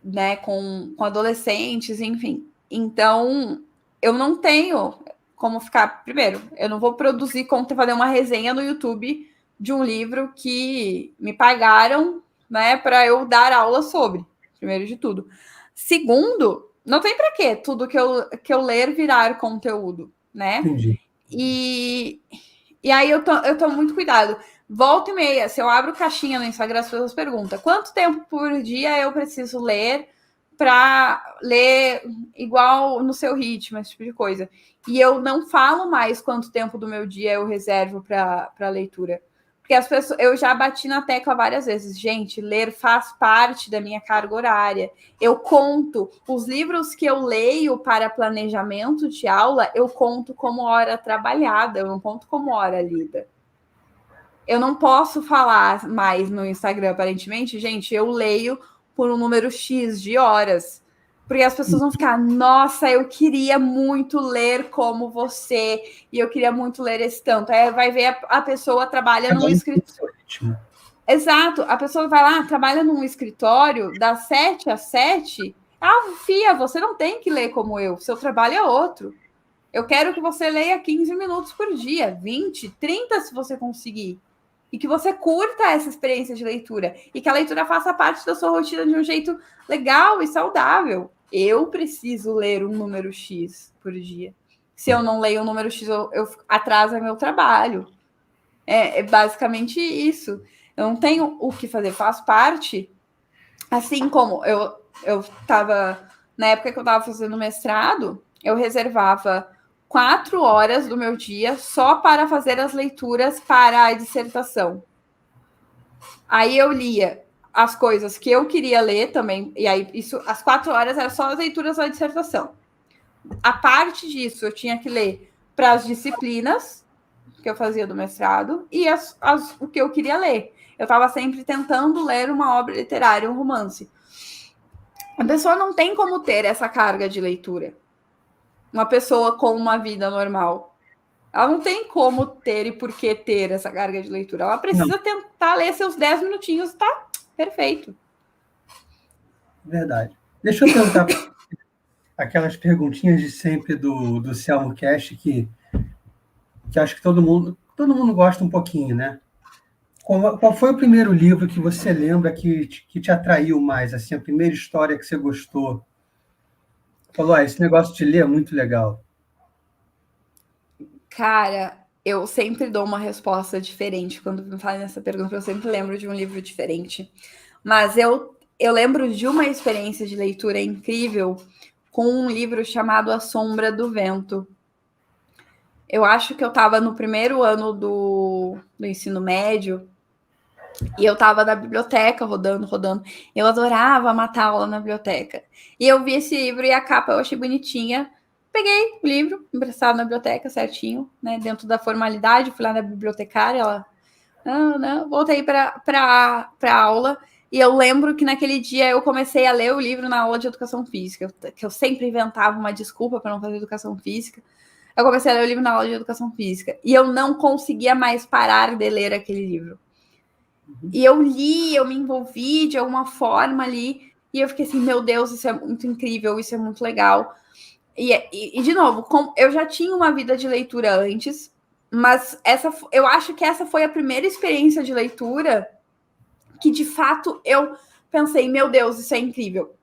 né, com adolescentes, enfim. Então, eu não tenho como ficar. Primeiro, eu não vou produzir conteúdo, fazer uma resenha no YouTube de um livro que me pagaram, né, para eu dar aula sobre, primeiro de tudo. Segundo, não tem para quê tudo que eu ler virar conteúdo, né? Entendi. E aí eu tô muito cuidado. Volta e meia, se eu abro caixinha no Instagram, as pessoas perguntam quanto tempo por dia eu preciso ler para ler igual no seu ritmo, esse tipo de coisa. E eu não falo mais quanto tempo do meu dia eu reservo para leitura. Porque as pessoas, eu já bati na tecla várias vezes. Gente, ler faz parte da minha carga horária. Eu conto os livros que eu leio para planejamento de aula, eu conto como hora trabalhada, eu não conto como hora lida. Eu não posso falar mais no Instagram, aparentemente, gente, eu leio por um número X de horas. Porque as pessoas vão ficar, nossa, eu queria muito ler como você, e eu queria muito ler esse tanto. Aí vai ver a pessoa trabalha num escritório. Exato, a pessoa vai lá, trabalha num escritório das 7 às 7. Ah, Fia, você não tem que ler como eu, seu trabalho é outro. Eu quero que você leia 15 minutos por dia, 20, 30 se você conseguir. E que você curta essa experiência de leitura. E que a leitura faça parte da sua rotina de um jeito legal e saudável. Eu preciso ler um número X por dia. Se eu não leio um número X, eu atraso meu trabalho. É basicamente isso. Eu não tenho o que fazer, faço parte. Assim como eu estava, na época que eu estava fazendo mestrado, eu reservava 4 horas do meu dia só para fazer as leituras para a dissertação. Aí eu lia as coisas que eu queria ler também, e aí isso, as 4 horas eram só as leituras da dissertação. A parte disso, eu tinha que ler para as disciplinas que eu fazia do mestrado e o que eu queria ler. Eu estava sempre tentando ler uma obra literária, um romance. A pessoa não tem como ter essa carga de leitura. Uma pessoa com uma vida normal. Ela não tem como ter e por que ter essa carga de leitura. Ela precisa tentar ler seus 10 minutinhos, tá? Perfeito. Verdade. Deixa eu perguntar aquelas perguntinhas de sempre do Selmo Cast que acho que todo mundo gosta um pouquinho, né? Qual foi o primeiro livro que você lembra que te atraiu mais? Assim, a primeira história que você gostou? Falou, esse negócio de ler é muito legal. Cara, eu sempre dou uma resposta diferente quando me fazem essa pergunta. Eu sempre lembro de um livro diferente. Mas eu lembro de uma experiência de leitura incrível com um livro chamado A Sombra do Vento. Eu acho que eu estava no primeiro ano do ensino médio e eu estava na biblioteca rodando. Eu adorava matar aula na biblioteca. E eu vi esse livro e a capa eu achei bonitinha. Peguei o livro, emprestado na biblioteca certinho, né? Dentro da formalidade, fui lá na bibliotecária, ela. Não, voltei para a aula. E eu lembro que naquele dia eu comecei a ler o livro na aula de educação física, que eu sempre inventava uma desculpa para não fazer educação física. Eu comecei a ler o livro na aula de educação física. E eu não conseguia mais parar de ler aquele livro. E eu li, eu me envolvi de alguma forma ali. E eu fiquei assim, meu Deus, isso é muito incrível, isso é muito legal. E de novo, eu já tinha uma vida de leitura antes, mas eu acho que essa foi a primeira experiência de leitura que, de fato, eu pensei, meu Deus, isso é incrível.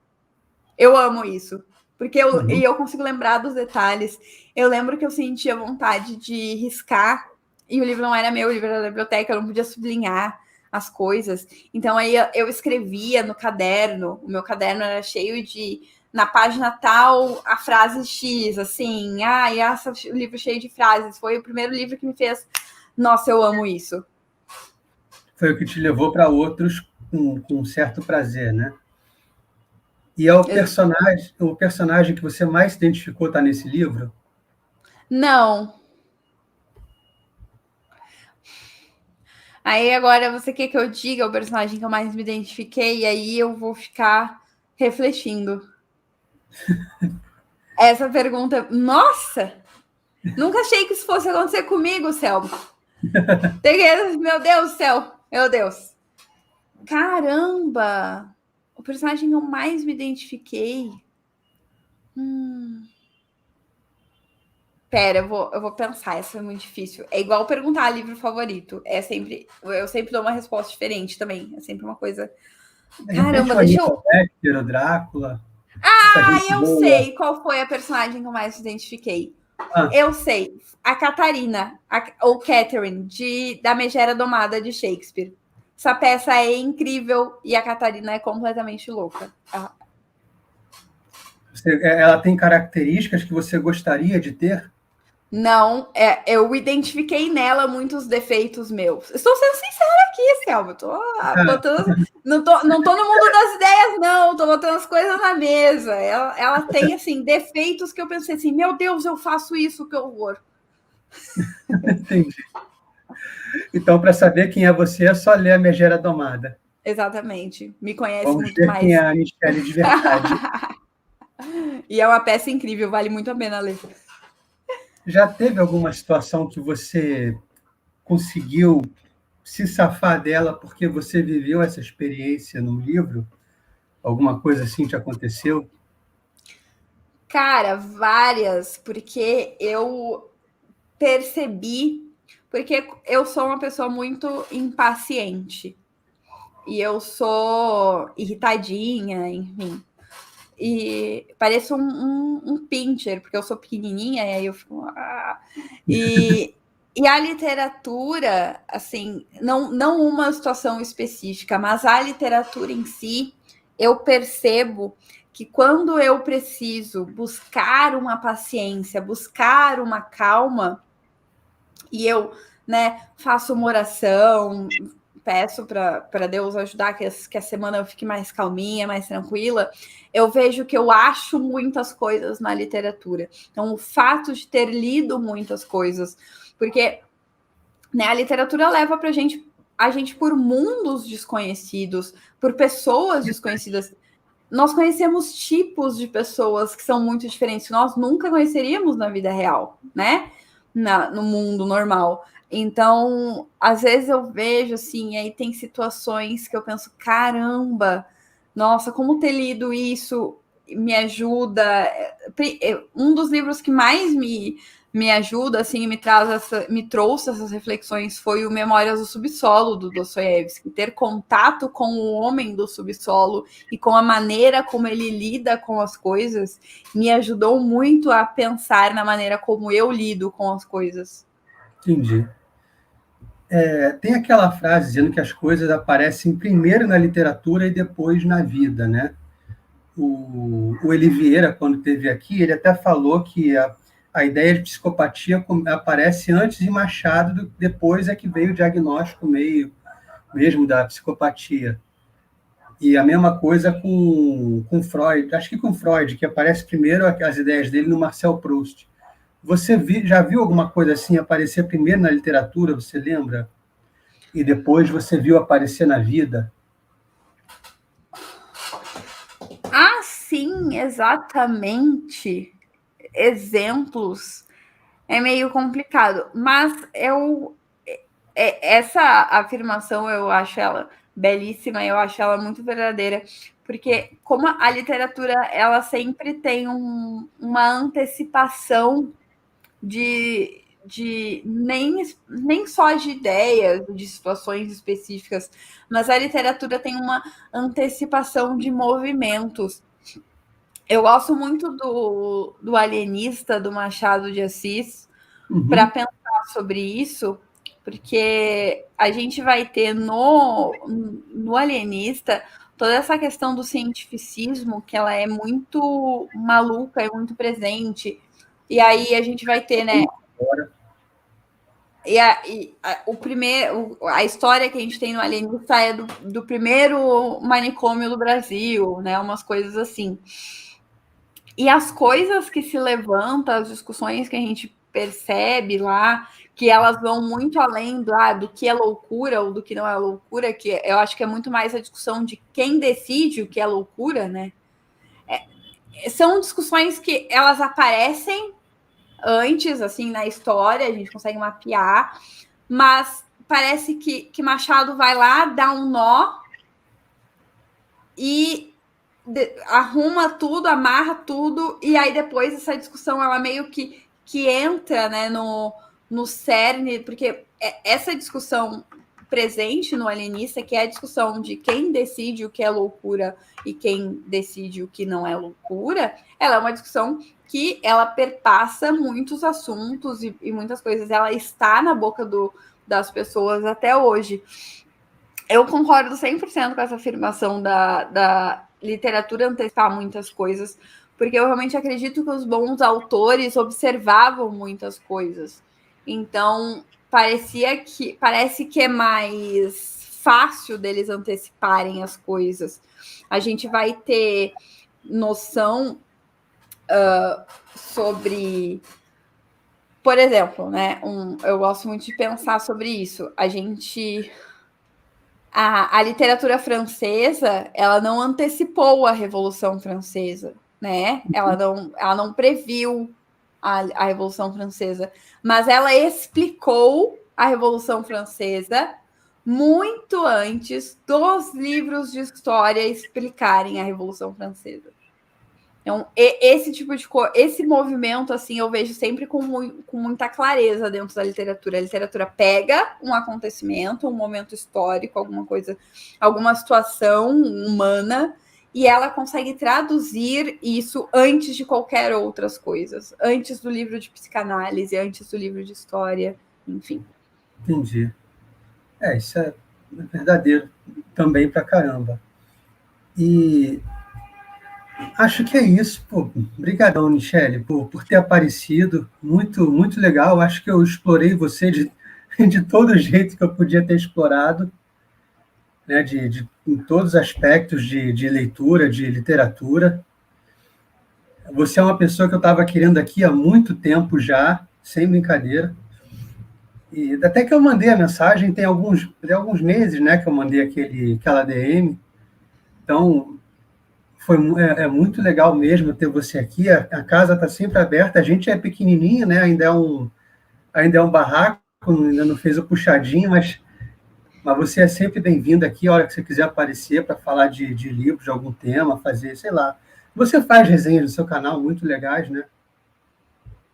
Eu amo isso. Porque eu consigo lembrar dos detalhes. Eu lembro que eu sentia vontade de riscar, e o livro não era meu, o livro era da biblioteca, eu não podia sublinhar as coisas. Então, aí eu escrevia no caderno, o meu caderno era cheio de, na página tal, a frase X, assim, o livro cheio de frases. Foi o primeiro livro que me fez, nossa, eu amo isso. Foi o que te levou para outros com certo prazer, né? E é o personagem que você mais se identificou está nesse livro? Não. Aí agora você quer que eu diga o personagem que eu mais me identifiquei, e aí eu vou ficar refletindo. Essa pergunta, nossa! Nunca achei que isso fosse acontecer comigo, Selma. Meu Deus do céu, meu Deus. Caramba! O personagem que eu mais me identifiquei. Pera, eu vou pensar, essa é muito difícil. É igual perguntar livro favorito. Eu sempre dou uma resposta diferente também. É sempre uma coisa. De repente, Caramba, o deixa Aníbal eu. Lecter, o Drácula, essa Ah, gente eu boa. sei qual foi a personagem que eu mais identifiquei. Ah, Eu sei. A Catarina, ou Catherine, da Megera Domada de Shakespeare. Essa peça é incrível e a Catarina é completamente louca. ela tem características que você gostaria de ter? Não, eu identifiquei nela muitos defeitos meus. Estou sendo sincera aqui, Selma. Eu tô botando. Não tô no mundo das ideias, não. Tô botando as coisas na mesa. Ela tem, assim, defeitos que eu pensei assim: meu Deus, eu faço isso, que horror. Entendi. Então, para saber quem é você, é só ler a Megera Domada. Exatamente. Me conhece Vamos muito ver quem é mais. a Michelle de verdade. E é uma peça incrível, vale muito a pena ler. Já teve alguma situação que você conseguiu se safar dela porque você viveu essa experiência no livro? Alguma coisa assim te aconteceu? Cara, várias, porque eu percebi, porque eu sou uma pessoa muito impaciente. E eu sou irritadinha, enfim. E pareço um pincher, porque eu sou pequenininha, e aí eu fico. Ah. E a literatura, assim, não uma situação específica, mas a literatura em si, eu percebo que quando eu preciso buscar uma paciência, buscar uma calma, e eu, né, faço uma oração, peço para Deus ajudar que a semana eu fique mais calminha, mais tranquila, eu vejo que eu acho muitas coisas na literatura. Então, o fato de ter lido muitas coisas, porque, né, a literatura leva a gente por mundos desconhecidos, por pessoas desconhecidas. Nós conhecemos tipos de pessoas que são muito diferentes, que nós nunca conheceríamos na vida real, né? No mundo normal. Então, às vezes eu vejo assim, aí tem situações que eu penso, caramba, nossa, como ter lido isso me ajuda. Um dos livros que mais me ajuda, assim, me trouxe essas reflexões foi o Memórias do Subsolo, do Dostoiévski. Ter contato com o homem do subsolo e com a maneira como ele lida com as coisas me ajudou muito a pensar na maneira como eu lido com as coisas. Entendi. Tem aquela frase dizendo que as coisas aparecem primeiro na literatura e depois na vida, né? O Eli Vieira, quando esteve aqui, ele até falou que a ideia de psicopatia aparece antes de Machado, depois é que veio o diagnóstico mesmo da psicopatia. E a mesma coisa com Freud, acho que com Freud, que aparece primeiro as ideias dele no Marcel Proust. Você já viu alguma coisa assim aparecer primeiro na literatura, você lembra? E depois você viu aparecer na vida? Ah, sim, exatamente. Exemplos é meio complicado, mas essa afirmação eu acho ela belíssima, eu acho ela muito verdadeira, porque como a literatura ela sempre tem uma antecipação de nem só de ideias, de situações específicas, mas a literatura tem uma antecipação de movimentos. Eu gosto muito do Alienista, do Machado de Assis, para Uhum. pensar sobre isso, porque a gente vai ter no Alienista toda essa questão do cientificismo, que ela é muito maluca, é muito presente. E aí a gente vai ter, né? A história que a gente tem no Alienista é do primeiro manicômio do Brasil, né? Umas coisas assim. E as coisas que se levantam, as discussões que a gente percebe lá, que elas vão muito além do que é loucura ou do que não é loucura, que eu acho que é muito mais a discussão de quem decide o que é loucura, né? São discussões que elas aparecem antes, assim, na história, a gente consegue mapear, mas parece que Machado vai lá, dá um nó e arruma tudo, amarra tudo, e aí depois essa discussão ela meio que que entra, né, no cerne, porque essa discussão presente no Alienista, que é a discussão de quem decide o que é loucura e quem decide o que não é loucura, ela é uma discussão que ela perpassa muitos assuntos e muitas coisas. Ela está na boca das pessoas até hoje. Eu concordo 100% com essa afirmação da literatura antecipar muitas coisas, porque eu realmente acredito que os bons autores observavam muitas coisas. Então, parece que é mais fácil deles anteciparem as coisas. A gente vai ter noção sobre, por exemplo, né? Eu gosto muito de pensar sobre isso. A literatura francesa, ela não antecipou a Revolução Francesa, né? Ela não previu a Revolução Francesa, mas ela explicou a Revolução Francesa muito antes dos livros de história explicarem a Revolução Francesa. Então, esse tipo de coisa, esse movimento, assim, eu vejo sempre com muita clareza dentro da literatura. A literatura pega um acontecimento, um momento histórico, alguma coisa, alguma situação humana, e ela consegue traduzir isso antes de qualquer outras coisas, antes do livro de psicanálise, antes do livro de história, enfim. Entendi. Isso é verdadeiro também pra caramba. E acho que é isso. Obrigadão, Michele, por ter aparecido. Muito, muito legal. Acho que eu explorei você de todo jeito que eu podia ter explorado, né? Em todos os aspectos de leitura, de literatura. Você é uma pessoa que eu estava querendo aqui há muito tempo já, sem brincadeira. E até que eu mandei a mensagem, tem alguns meses, né, que eu mandei aquela DM. Então, é muito legal mesmo ter você aqui. A casa está sempre aberta. A gente é pequenininho, né? Ainda é um barraco, ainda não fez o puxadinho, mas você é sempre bem-vindo aqui, a hora que você quiser aparecer para falar de livros, de algum tema, fazer, sei lá. Você faz resenhas no seu canal muito legais, né?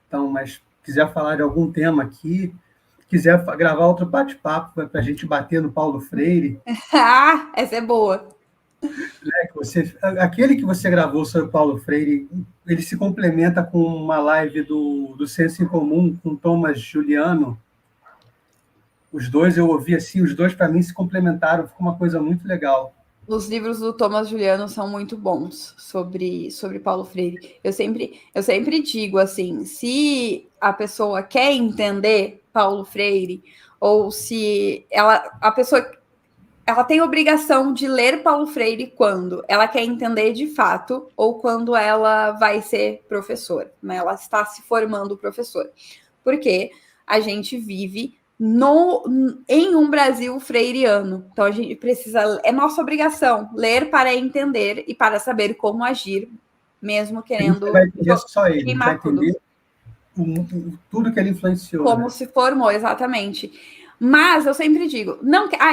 Então, mas quiser falar de algum tema aqui, quiser gravar outro bate-papo para a gente bater no Paulo Freire. Essa é boa. Aquele que você gravou sobre Paulo Freire, ele se complementa com uma live do Senso em Comum com Thomas Juliano. Os dois eu ouvi assim, os dois para mim se complementaram, ficou uma coisa muito legal. Os livros do Thomas Juliano são muito bons sobre Paulo Freire. Eu sempre digo assim, se a pessoa quer entender Paulo Freire, ou se a pessoa ela tem obrigação de ler Paulo Freire quando ela quer entender de fato ou quando ela vai ser professora, né? Ela está se formando professora. Porque a gente vive em um Brasil freiriano. Então a gente precisa, é nossa obrigação ler para entender e para saber como agir, mesmo querendo. Você vai entender só ele, vai entender tudo que ele influenciou. Como se formou, exatamente. Mas eu sempre digo,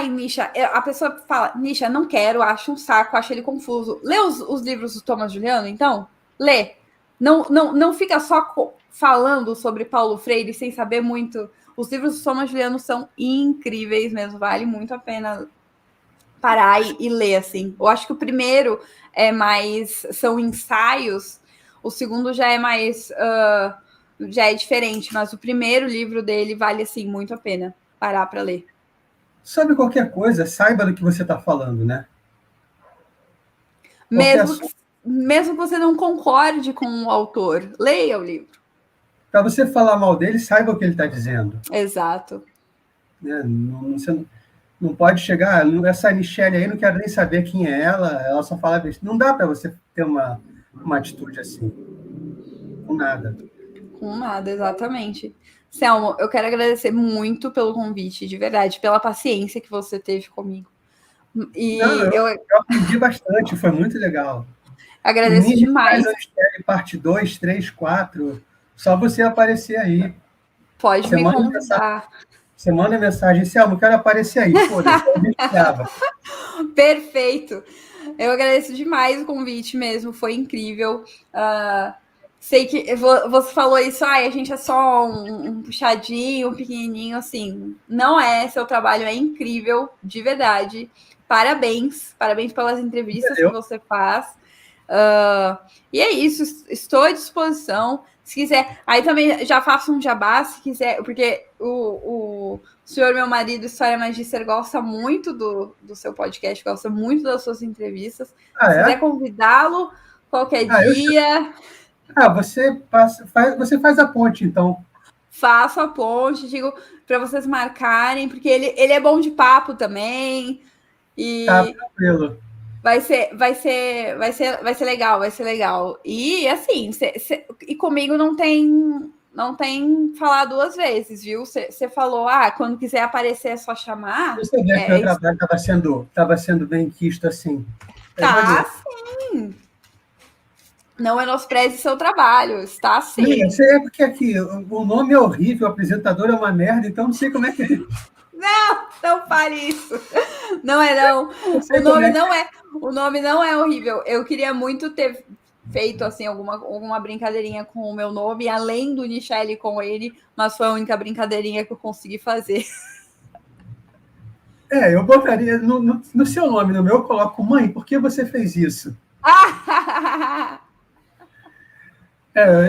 Nisha, a pessoa fala, Nisha, não quero, acho um saco, acho ele confuso. Lê os livros do Thomas Juliano, então? Lê. Não fica só falando sobre Paulo Freire sem saber muito. Os livros do Thomas Juliano são incríveis mesmo, vale muito a pena parar e ler, assim. Eu acho que o primeiro são ensaios, o segundo já é mais, já é diferente, mas o primeiro livro dele vale, assim, muito a pena parar para ler. Sabe qualquer coisa, saiba do que você está falando, né? Mesmo que você não concorde com o autor, leia o livro. Para você falar mal dele, saiba o que ele está dizendo. Exato. Você não pode chegar, essa Michele aí, não quero nem saber quem é ela só fala besteira. Não dá para você ter uma atitude assim. Com nada. Com nada, exatamente. Selmo, eu quero agradecer muito pelo convite, de verdade, pela paciência que você teve comigo. E eu aprendi bastante, foi muito legal. Agradeço demais. Parte 2, 3, 4, só você aparecer aí. Pode me convidar. Você manda mensagem, Selmo, quero aparecer aí. Perfeito. Eu agradeço demais o convite mesmo, foi incrível. Sei que você falou isso, a gente é só um puxadinho, um pequenininho, assim. Não é, seu trabalho é incrível, de verdade. Parabéns, parabéns pelas entrevistas que você faz. E é isso, estou à disposição. Se quiser, aí também já faço um jabá, se quiser, porque o senhor, meu marido, História Magister, gosta muito do seu podcast, gosta muito das suas entrevistas. Se quiser convidá-lo qualquer dia. Você faz a ponte, então. Faço a ponte, digo para vocês marcarem, porque ele é bom de papo também. E tá tranquilo. Vai ser legal, vai ser legal. E assim, e comigo não tem falar duas vezes, viu? Você falou, quando quiser aparecer é só chamar. Você vê que meu trabalho estava sendo bem quisto assim. Tá, sim. Não menospreze seu trabalho, está sim. É porque aqui o nome é horrível, o apresentador é uma merda, então não sei como é que. Não fale isso. Não é não. O nome não é horrível. Eu queria muito ter feito assim alguma brincadeirinha com o meu nome, além do Michele com ele, mas foi a única brincadeirinha que eu consegui fazer. Eu botaria no seu nome, no meu, eu coloco mãe, por que você fez isso? A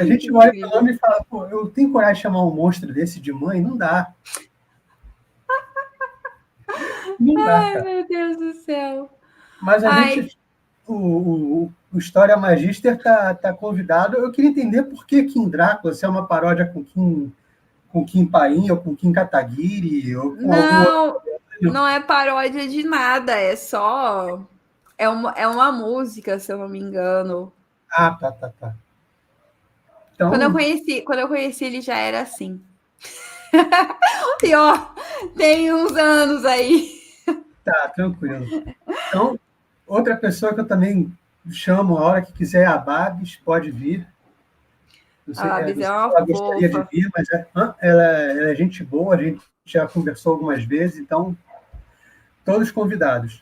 gente olha para o nome e fala, pô, eu tenho coragem de chamar um monstro desse de mãe? Não dá. Não dá, Ai, meu Deus do céu. Mas o História Magister tá convidado. Eu queria entender por que Kim Drácula, se é uma paródia com Kim Paim, ou com Kim Kataguiri, ou com não é paródia de nada, é só... É uma música, se eu não me engano. Tá. Então... Quando eu conheci, ele já era assim. E tem uns anos aí. Tá, tranquilo. Então, outra pessoa que eu também chamo a hora que quiser é a Babs, pode vir. A Babs é uma ela gostaria de vir, mas ela é gente boa, a gente já conversou algumas vezes, então, todos convidados.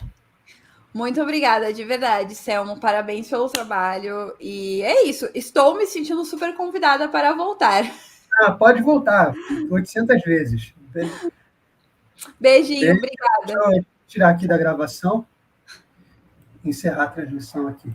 Muito obrigada, de verdade, Selmo. Parabéns pelo trabalho. E é isso. Estou me sentindo super convidada para voltar. Pode voltar. 800 vezes. Beijinho, obrigada. Deixa eu tirar aqui da gravação. Encerrar a transmissão aqui.